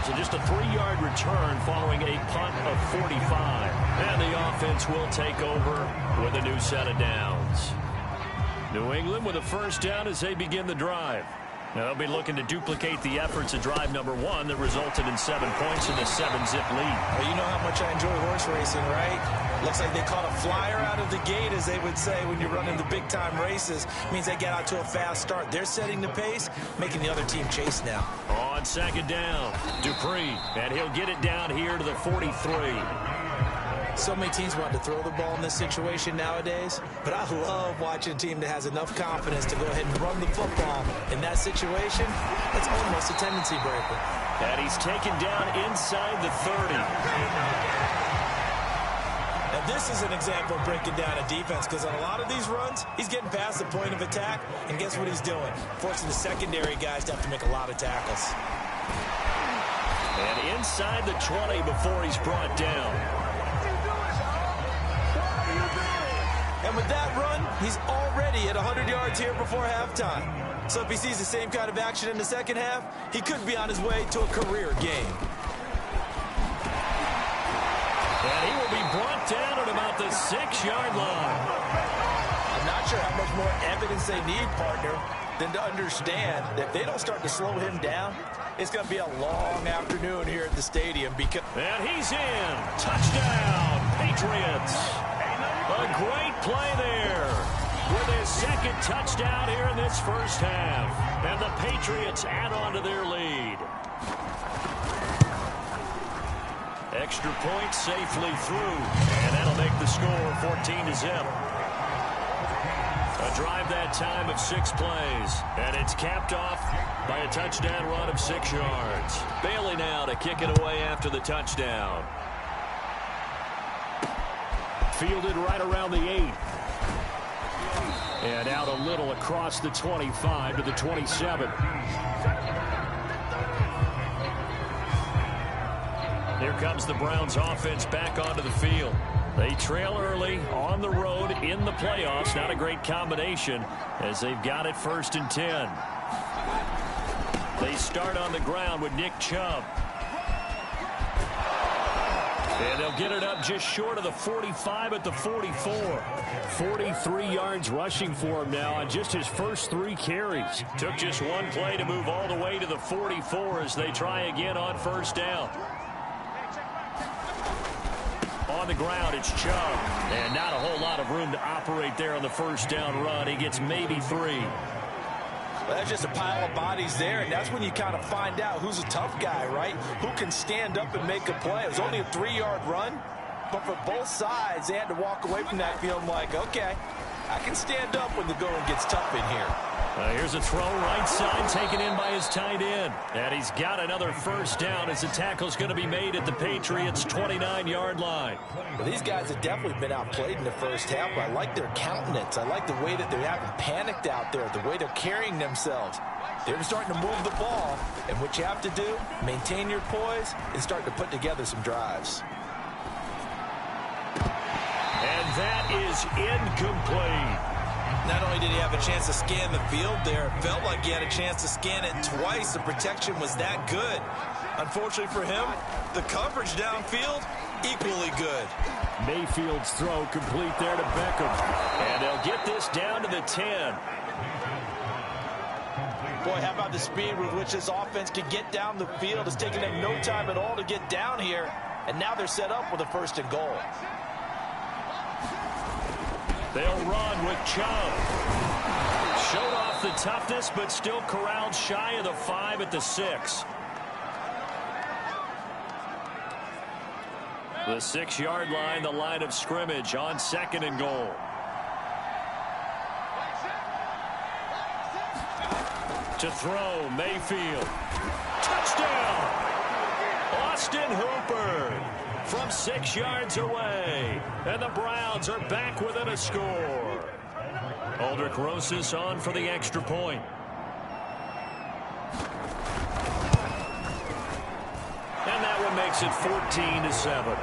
So just a 3-yard return following a punt of 45. And the offense will take over with a new set of downs. New England with a 1st down as they begin the drive. Now they'll be looking to duplicate the efforts of drive number 1 that resulted in 7 points in the 7-zip lead. Well, you know how much I enjoy horse racing, right? Looks like they caught a flyer out of the gate, as they would say when you're running the big-time races. Means they get out to a fast start. They're setting the pace, making the other team chase now. On 2nd down, Dupree, and he'll get it down here to the 43. So many teams want to throw the ball in this situation nowadays, but I love watching a team that has enough confidence to go ahead and run the football. In that situation, it's almost a tendency breaker. And he's taken down inside the 30. Now this is an example of breaking down a defense, because on a lot of these runs, he's getting past the point of attack, and guess what he's doing? Forcing the secondary guys to have to make a lot of tackles. And inside the 20 before he's brought down. And with that run, he's already at 100 yards here before halftime. So if he sees the same kind of action in the second half, he could be on his way to a career game. And he will be brought down at about the 6-yard line. I'm not sure how much more evidence they need, partner, than to understand that if they don't start to slow him down, it's going to be a long afternoon here at the stadium. Because and he's in. Touchdown, Patriots. great play there with his second touchdown here in this first half. And the Patriots add on to their lead. Extra point safely through, and that'll make the score 14-0. A drive that time of 6 plays, and it's capped off by a touchdown run of 6 yards. Bailey now to kick it away after the touchdown. Fielded right around the 8. And out a little across the 25 to the 27. Here comes the Browns offense back onto the field. They trail early on the road in the playoffs. Not a great combination as they've got it 1st and 10. They start on the ground with Nick Chubb. And they'll get it up just short of the 45 at the 44. 43 yards rushing for him now on just his first 3 carries. Took just 1 play to move all the way to the 44 as they try again on 1st down. On the ground, it's Chubb. And not a whole lot of room to operate there on the 1st down run. He gets maybe 3. Well, that's just a pile of bodies there, and that's when you kind of find out who's a tough guy, right? Who can stand up and make a play. It was only a 3-yard run, but for both sides, they had to walk away from that feeling like, okay, I can stand up when the going gets tough in here. Here's a throw right side taken in by his tight end. And he's got another 1st down as the tackle's going to be made at the Patriots' 29-yard line. Well, these guys have definitely been outplayed in the first half, but I like their countenance. I like the way that they haven't panicked out there, the way they're carrying themselves. They're starting to move the ball, and what you have to do, maintain your poise and start to put together some drives. And that is incomplete. Not only did he have a chance to scan the field there, it felt like he had a chance to scan it twice. The protection was that good. Unfortunately for him, the coverage downfield, equally good. Mayfield's throw complete there to Beckham. And they'll get this down to the 10. Boy, how about the speed with which this offense can get down the field? It's taken them no time at all to get down here. And now they're set up with a 1st and goal. They'll run with Chubb. Showed off the toughness, but still corralled shy of the 5 at the 6. The 6-yard line, the line of scrimmage on 2nd and goal. To throw, Mayfield. Touchdown! Austin Hooper from 6 yards away. And the Browns are back within a score. Aldrich Rosas on for the extra point. And that one makes it 14-7.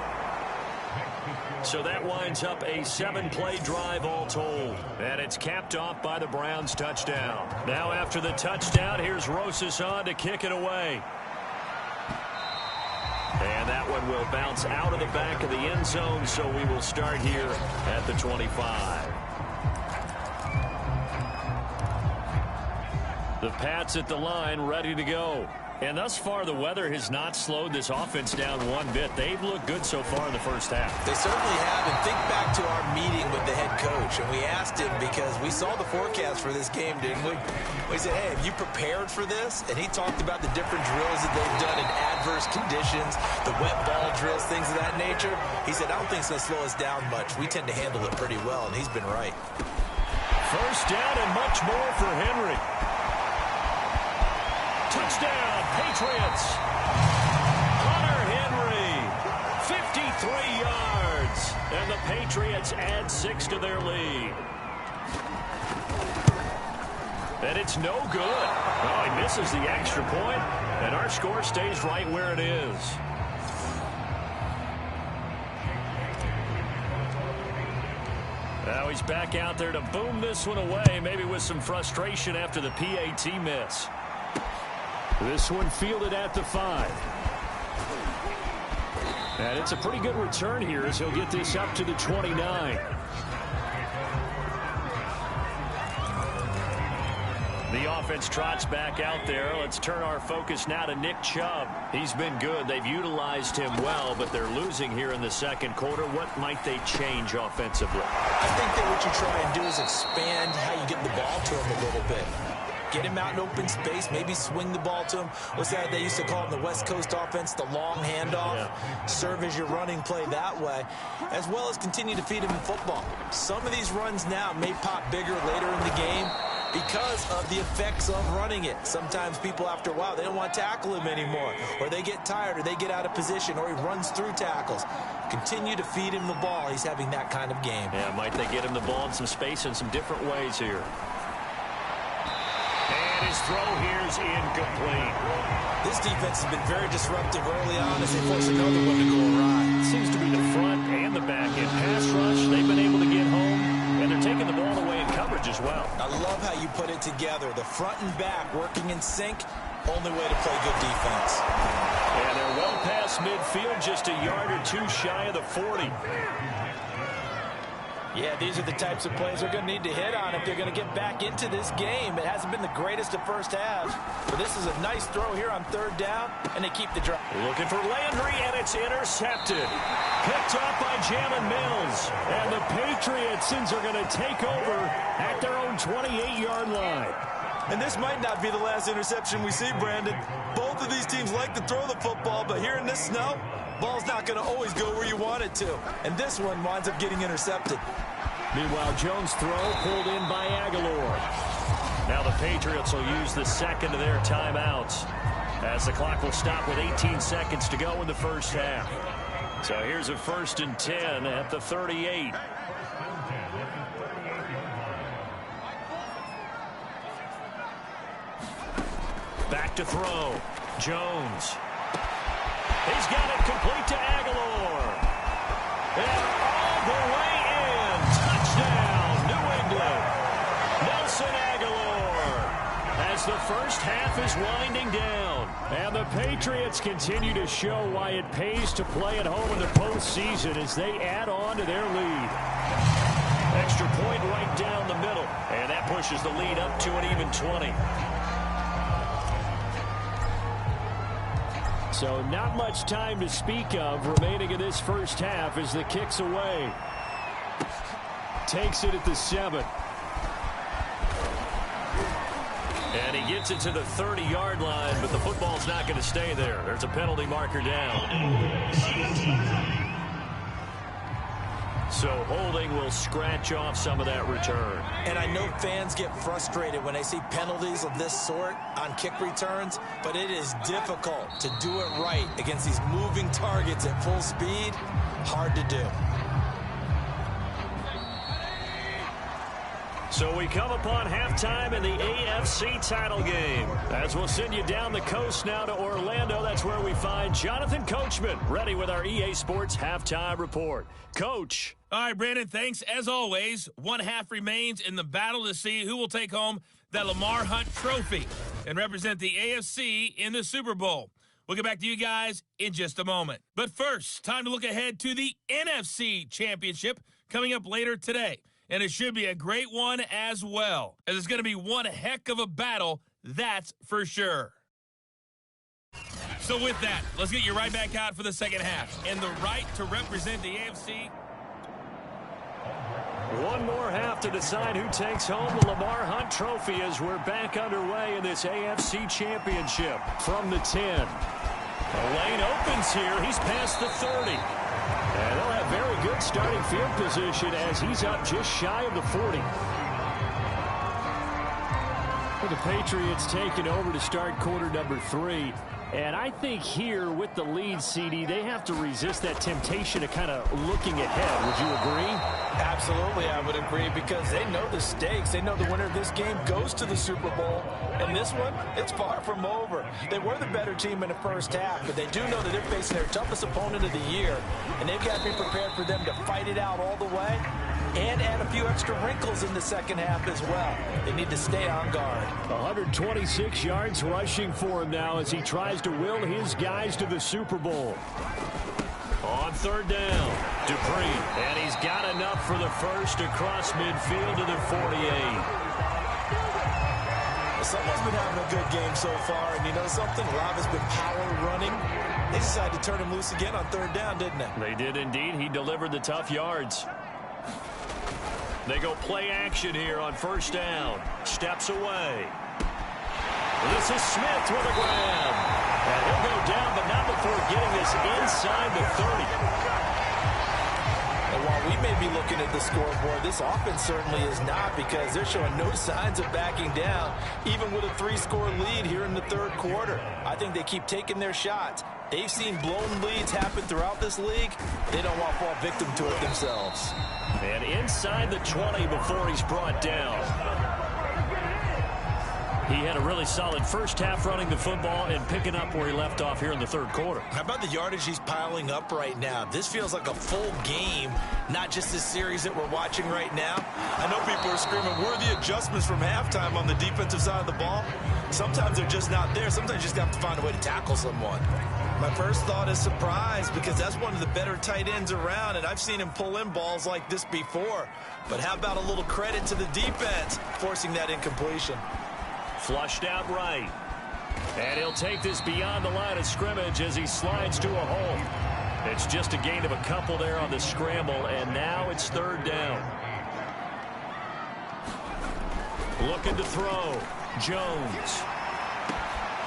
So that winds up a 7-play drive all told. And it's capped off by the Browns' touchdown. Now after the touchdown, here's Rosas on to kick it away. And that one will bounce out of the back of the end zone, so we will start here at the 25. The Pats at the line, ready to go. And thus far, the weather has not slowed this offense down one bit. They've looked good so far in the first half. They certainly have. And think back to our meeting with the head coach. And we asked him because we saw the forecast for this game, didn't we? We said, hey, have you prepared for this? And he talked about the different drills that they've done in adverse conditions, the wet ball drills, things of that nature. He said, I don't think it's going to slow us down much. We tend to handle it pretty well, and he's been right. 1st down and much more for Henry. Touchdown, Patriots. Hunter Henry, 53 yards. And the Patriots add 6 to their lead. And it's no good. Oh, he misses the extra point, and our score stays right where it is. Now he's back out there to boom this one away, maybe with some frustration after the PAT miss. This one fielded at the 5. And it's a pretty good return here as he'll get this up to the 29. The offense trots back out there. Let's turn our focus now to Nick Chubb. He's been good. They've utilized him well, but they're losing here in the second quarter. What might they change offensively? I think that what you try and do is expand how you get the ball to him a little bit. Get him out in open space, maybe swing the ball to him. What's that they used to call in the West Coast offense, the long handoff? Yeah. Serve as your running play that way, as well as continue to feed him in football. Some of these runs now may pop bigger later in the game because of the effects of running it. Sometimes people, after a while, they don't want to tackle him anymore, or they get tired, or they get out of position, or he runs through tackles. Continue to feed him the ball. He's having that kind of game. Yeah, might they get him the ball in some space in some different ways here. And his throw here is incomplete. This defense has been very disruptive early on as they force another one to go awry. Seems to be the front and the back end. Pass rush, they've been able to get home, and they're taking the ball away in coverage as well. I love how you put it together. The front and back working in sync. Only way to play good defense. And they're well past midfield, just a yard or two shy of the 40. Yeah, these are the types of plays they're going to need to hit on if they're going to get back into this game. It hasn't been the greatest of first halves, but this is a nice throw here on third down, and they keep the drive. Looking for Landry, and it's intercepted. Picked off by Jalen Mills. And the Patriots are going to take over at their own 28-yard line. And this might not be the last interception we see, Brandon. Both of these teams like to throw the football, but here in this snow, ball's not going to always go where you want it to. And this one winds up getting intercepted. Meanwhile, Jones' throw pulled in by Aguilar. Now the Patriots will use the second of their timeouts as the clock will stop with 18 seconds to go in the first half. So here's a 1st and 10 at the 38. Back to throw. Jones. He's got it complete to Aguilar. And all the way in. Touchdown, New England. Nelson Aguilar. As the first half is winding down. And the Patriots continue to show why it pays to play at home in the postseason as they add on to their lead. Extra point right down the middle. And that pushes the lead up to an even 20. So not much time to speak of remaining in this first half as the kick's away. Takes it at the 7. And he gets it to the 30-yard line, but the football's not going to stay there. There's a penalty marker down. So holding will scratch off some of that return. And I know fans get frustrated when they see penalties of this sort on kick returns, but it is difficult to do it right against these moving targets at full speed. Hard to do. So we come upon halftime in the AFC title game. As we'll send you down the coast now to Orlando, that's where we find Jonathan Coachman, ready with our EA Sports halftime report. Coach. All right, Brandon, thanks. As always, one half remains in the battle to see who will take home that Lamar Hunt trophy and represent the AFC in the Super Bowl. We'll get back to you guys in just a moment. But first, time to look ahead to the NFC Championship coming up later today. And it should be a great one as well, as it's going to be one heck of a battle, that's for sure. So with that, let's get you right back out for the second half. And the right to represent the AFC. One more half to decide who takes home the Lamar Hunt trophy as we're back underway in this AFC Championship. From the 10. The lane opens here. He's past the 30. And they'll have very good starting field position as he's up just shy of the 40. Well, the Patriots taking over to start quarter number 3. And I think here with the lead, CD, they have to resist that temptation of kind of looking ahead. Would you agree? Absolutely, I would agree, because they know the stakes. They know the winner of this game goes to the Super Bowl. And this one, it's far from over. They were the better team in the first half, but they do know that they're facing their toughest opponent of the year. And they've got to be prepared for them to fight it out all the way and add a few extra wrinkles in the second half as well. They need to stay on guard. 126 yards rushing for him now as he tries to will his guys to the Super Bowl. On third down, Dupree, and he's got enough for the first across midfield to the 48. Someone's been having a good game so far, and you know something? A lot of it's been power running. They decided to turn him loose again on third down, didn't they? They did indeed. He delivered the tough yards. They go play action here on first down. Steps away. This is Smith with a grab. And he'll go down, but not before getting this inside the 30. And while we may be looking at the scoreboard, this offense certainly is not, because they're showing no signs of backing down, even with a 3-score lead here in the third quarter. I think they keep taking their shots. They've seen blown leads happen throughout this league. They don't want to fall victim to it themselves. And inside the 20 before he's brought down. He had a really solid first half running the football and picking up where he left off here in the third quarter. How about the yardage he's piling up right now? This feels like a full game, not just this series that we're watching right now. I know people are screaming, where are the adjustments from halftime on the defensive side of the ball? Sometimes they're just not there. Sometimes you just have to find a way to tackle someone. My first thought is surprise, because that's one of the better tight ends around, and I've seen him pull in balls like this before. But how about a little credit to the defense forcing that incompletion? Flushed out right. And he'll take this beyond the line of scrimmage as he slides to a hole. It's just a gain of a couple there on the scramble, and now it's third down. Looking to throw. Jones.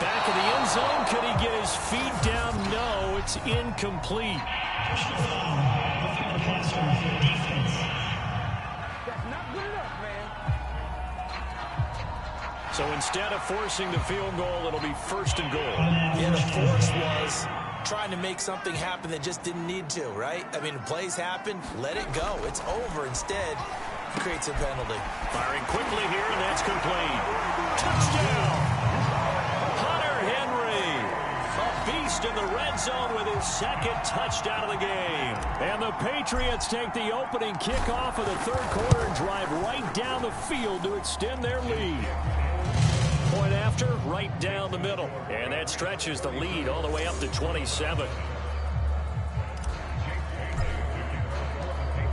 Back of the end zone. Could he get his feet down? No, it's incomplete. That's not good enough, man. So instead of forcing the field goal, it'll be first and goal. Yeah, the force was trying to make something happen that just didn't need to, right? I mean, plays happen, let it go. It's over. Instead, he creates a penalty. Firing quickly here, and that's complete. Touchdown! Hunter Henry, a beast in the red zone with his second touchdown of the game. And the Patriots take the opening kickoff of the third quarter and drive right down the field to extend their lead. Point after, right down the middle. And that stretches the lead all the way up to 27.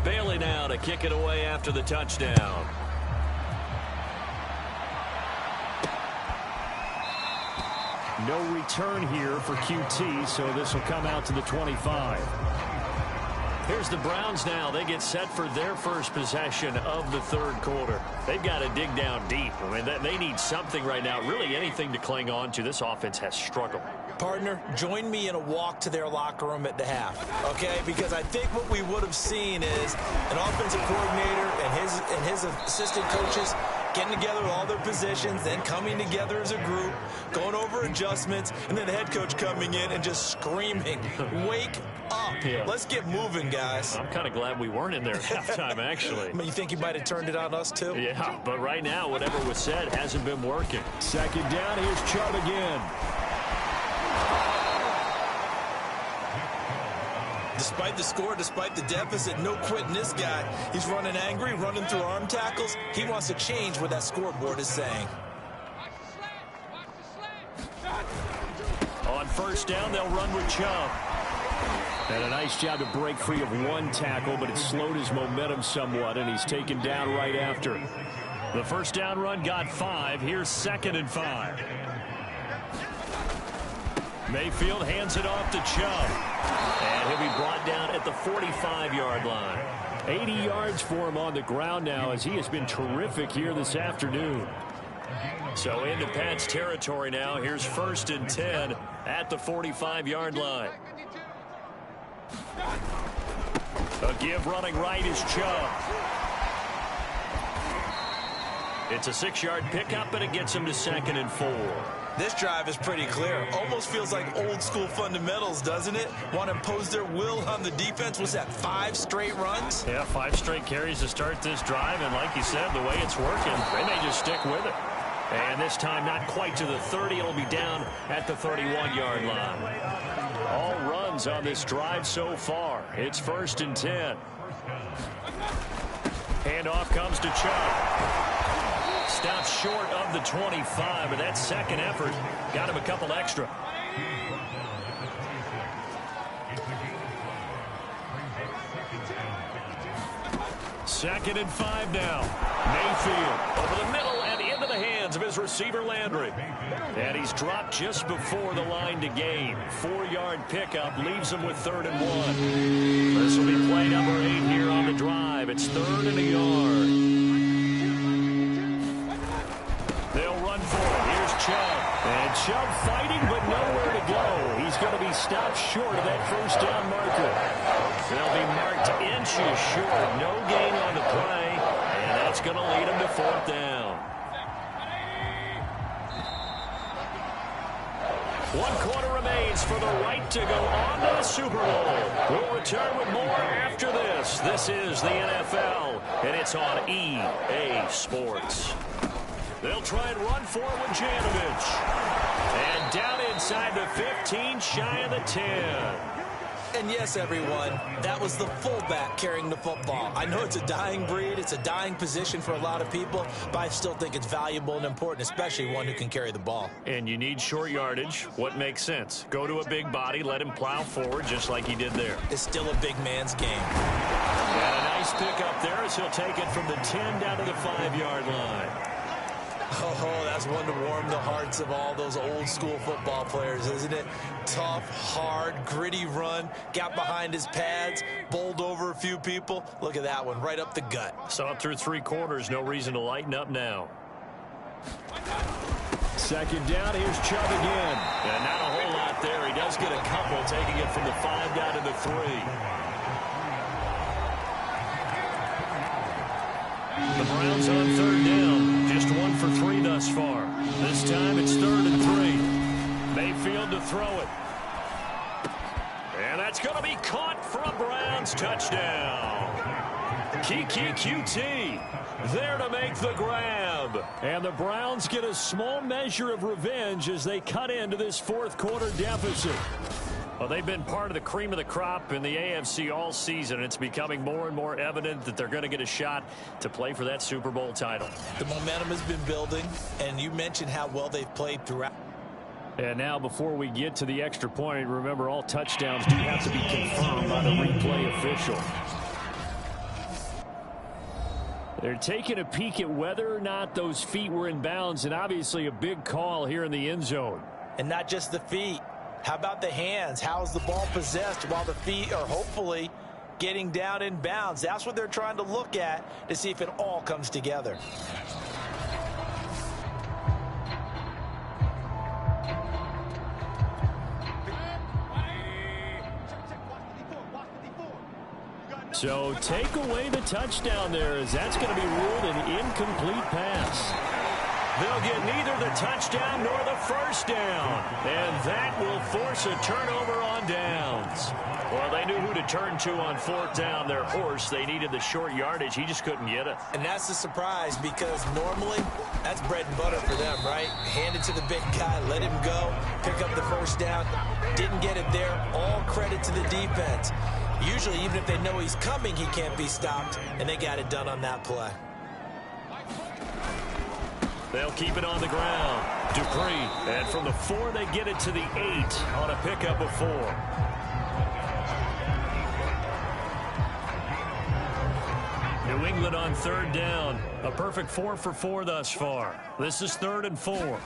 Bailey now to kick it away after the touchdown. No return here for QT, so this will come out to the 25. Here's the Browns now. They get set for their first possession of the third quarter. They've got to dig down deep. I mean, they need something right now, really anything to cling on to. This offense has struggled. Partner, join me in a walk to their locker room at the half, okay? Because I think what we would have seen is an offensive coordinator and his assistant coaches getting together with all their positions, then coming together as a group, going over adjustments, and then the head coach coming in and just screaming, wake up. Yeah. Let's get moving, guys. I'm kind of glad we weren't in there at halftime, actually. I mean, you think he might have turned it on us, too? Yeah, but right now, whatever was said hasn't been working. Second down, here's Chubb again. Despite the score, despite the deficit, no quitting this guy. He's running angry, running through arm tackles. He wants to change what that scoreboard is saying. On first down, they'll run with Chubb. And a nice job to break free of one tackle, but it slowed his momentum somewhat, and he's taken down right after. The first down run got 5. Here's 2nd and 5. Mayfield hands it off to Chubb. And he'll be brought down at the 45-yard line. 80 yards for him on the ground now, as he has been terrific here this afternoon. So into Pat's territory now. Here's 1st and 10 at the 45-yard line. A give running right is Chubb. It's a 6-yard pickup, and it gets him to 2nd and 4. This drive is pretty clear. Almost feels like old school fundamentals, doesn't it? Want to impose their will on the defense. Was that 5 straight runs? Yeah, 5 straight carries to start this drive, and like you said, the way it's working, they may just stick with it. And this time not quite to the 30. It'll be down at the 31-yard line. All runs on this drive so far. It's 1st and 10. Handoff comes to Chubb. Stops short of the 25, but that second effort got him a couple extra. Second and 5 now. Mayfield over the middle and into the hands hands of his receiver, Landry. And he's dropped just before the line to gain. 4-yard pickup leaves him with 3rd and 1. This will be play number 8 here on the drive. It's 3rd and a yard. They'll run for it. Here's Chubb. And Chubb fighting, but nowhere to go. He's going to be stopped short of that first down marker. They'll be marked inches short. No gain on the play. And that's going to lead him to 4th down. 1 quarter remains for the right to go on to the Super Bowl. We'll return with more after this. This is the NFL, and it's on EA Sports. They'll try and run for it with Janovich. And down inside the 15, shy of the 10. And yes, everyone, that was the fullback carrying the football. I know it's a dying breed. It's a dying position for a lot of people, but I still think it's valuable and important, especially one who can carry the ball. And you need short yardage. What makes sense? Go to a big body, let him plow forward just like he did there. It's still a big man's game. And a nice pickup there as he'll take it from the 10 down to the 5-yard line. Oh, that's one to warm the hearts of all those old school football players, isn't it? Tough, hard, gritty run, got behind his pads, bowled over a few people. Look at that one, right up the gut. Saw it through 3 quarters, no reason to lighten up now. 2nd down, here's Chubb again. And not a whole lot there. He does get a couple, taking it from the 5 down to the 3. The Browns on 3rd down. Just 1 for 3 thus far. This time it's 3rd and 3. Mayfield to throw it. And that's going to be caught for a Browns touchdown. Kiki QT there to make the grab. And the Browns get a small measure of revenge as they cut into this 4th quarter deficit. Well, they've been part of the cream of the crop in the AFC all season. It's becoming more and more evident that they're going to get a shot to play for that Super Bowl title. The momentum has been building, and you mentioned how well they've played throughout. And now, before we get to the extra point, remember all touchdowns do have to be confirmed by the replay official. They're taking a peek at whether or not those feet were in bounds, and obviously a big call here in the end zone. And not just the feet. How about the hands? How is the ball possessed while the feet are hopefully getting down in bounds? That's what they're trying to look at to see if it all comes together. So take away the touchdown there, as that's going to be ruled an incomplete pass. They'll get neither the touchdown nor the first down. And that will force a turnover on downs. Well, they knew who to turn to on 4th down. Their horse, they needed the short yardage. He just couldn't get it. And that's the surprise, because normally that's bread and butter for them, right? Hand it to the big guy, let him go, pick up the first down. Didn't get it there. All credit to the defense. Usually, even if they know he's coming, he can't be stopped. And they got it done on that play. They'll keep it on the ground. Dupree. And from the 4, they get it to the 8 on a pickup of 4. New England on 3rd down. A perfect 4 for 4 thus far. This is 3rd and 4.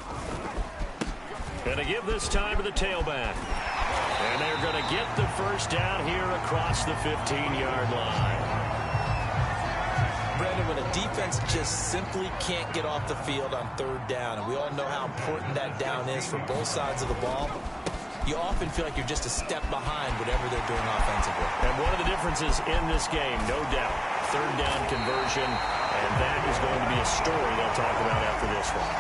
Going to give this time to the tailback. And they're going to get the first down here across the 15-yard line. Brandon, when a defense just simply can't get off the field on 3rd down, and we all know how important that down is for both sides of the ball, you often feel like you're just a step behind whatever they're doing offensively. And one of the differences in this game, no doubt, 3rd down conversion, and that is going to be a story they'll talk about after this one.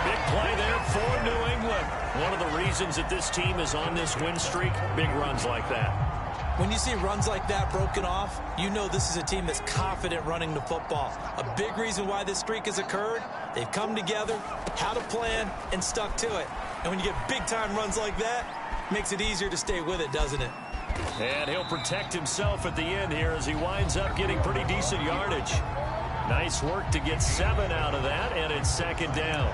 Big play there for New England. One of the reasons that this team is on this win streak, big runs like that. When you see runs like that broken off, you know this is a team that's confident running the football. A big reason why this streak has occurred, they've come together, had a plan, and stuck to it. And when you get big-time runs like that, it makes it easier to stay with it, doesn't it? And he'll protect himself at the end here as he winds up getting pretty decent yardage. Nice work to get 7 out of that, and it's 2nd down.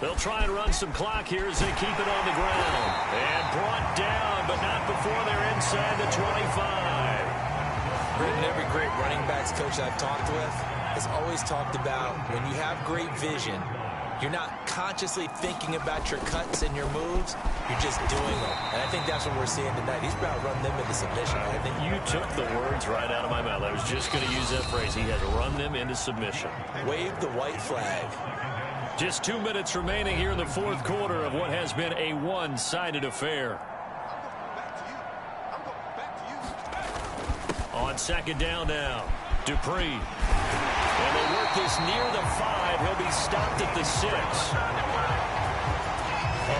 They'll try and run some clock here as they keep it on the ground. And brought down, but not before they're inside the 25. Every great running backs coach I've talked with has always talked about when you have great vision, you're not consciously thinking about your cuts and your moves. You're just doing them. And I think that's what we're seeing tonight. He's about to run them into submission. I think you took the words right out of my mouth. I was just going to use that phrase. He has run them into submission. Wave the white flag. Just 2 minutes remaining here in the fourth quarter of what has been a one-sided affair. On second down now, Dupree. And they work this near the 5. He'll be stopped at the 6.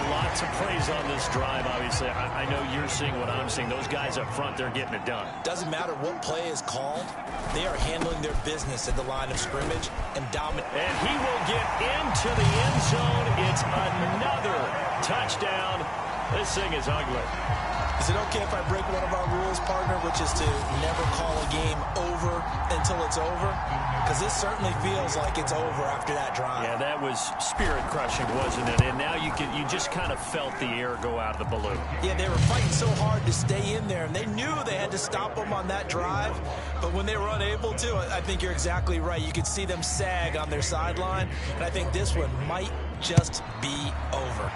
Lots of praise on this drive, obviously. I know you're seeing what I'm seeing. Those guys up front, they're getting it done. Doesn't matter what play is called. They are handling their business at the line of scrimmage and dominate. And he will get into the end zone. It's another touchdown. This thing is ugly. Is it okay if I break one of our rules, partner, which is to never call a game over until it's over? Because this certainly feels like it's over after that drive. Yeah, that was spirit-crushing, wasn't it? And now you just kind of felt the air go out of the balloon. Yeah, they were fighting so hard to stay in there, and they knew they had to stop them on that drive. But when they were unable to, I think you're exactly right. You could see them sag on their sideline, and I think this one might just be over.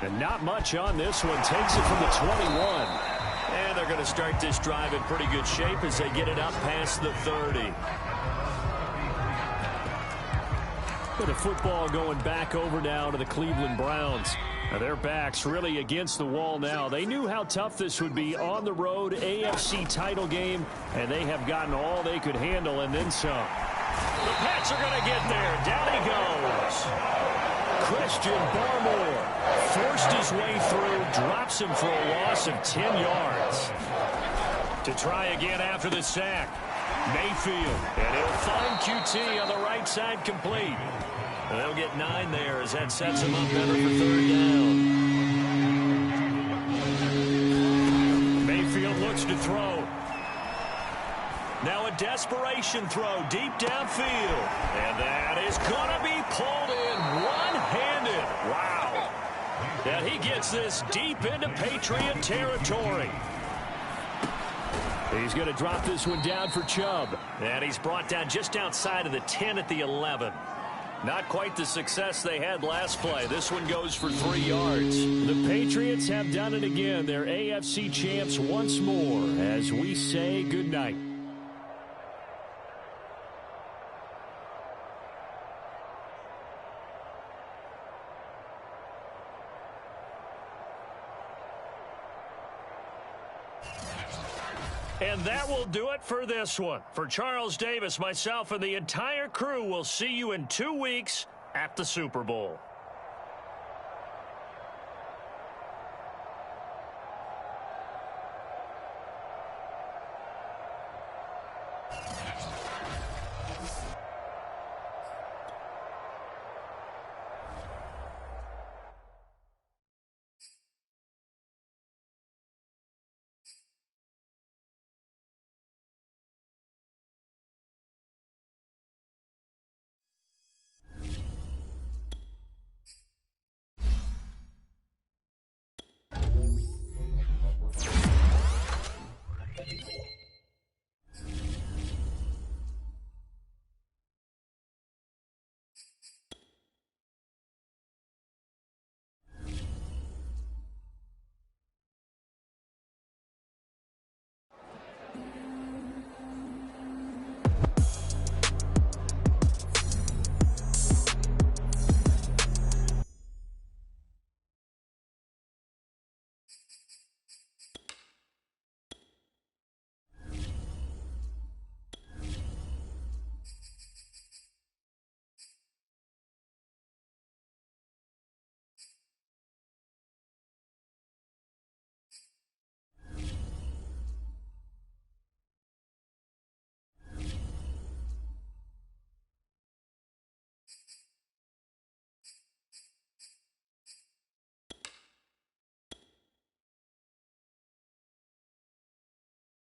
And not much on this one. Takes it from the 21. And they're going to start this drive in pretty good shape as they get it up past the 30. But the football going back over now to the Cleveland Browns. Now their backs really against the wall now. They knew how tough this would be on the road, AFC title game, and they have gotten all they could handle and then some. The Pats are going to get there. Down he goes. Christian Barmore forced his way through, drops him for a loss of 10 yards. To try again after the sack, Mayfield, and he'll find QT on the right side complete. And they'll get 9 there as that sets him up better for third down. Mayfield looks to throw. Now a desperation throw deep downfield. And that is going to be pulled in one-handed. Wow. And he gets this deep into Patriot territory. He's going to drop this one down for Chubb. And he's brought down just outside of the 10 at the 11. Not quite the success they had last play. This one goes for 3 yards. The Patriots have done it again. They're AFC champs once more as we say goodnight. And that will do it for this one. For Charles Davis, myself, and the entire crew, will see you in 2 weeks at the Super Bowl.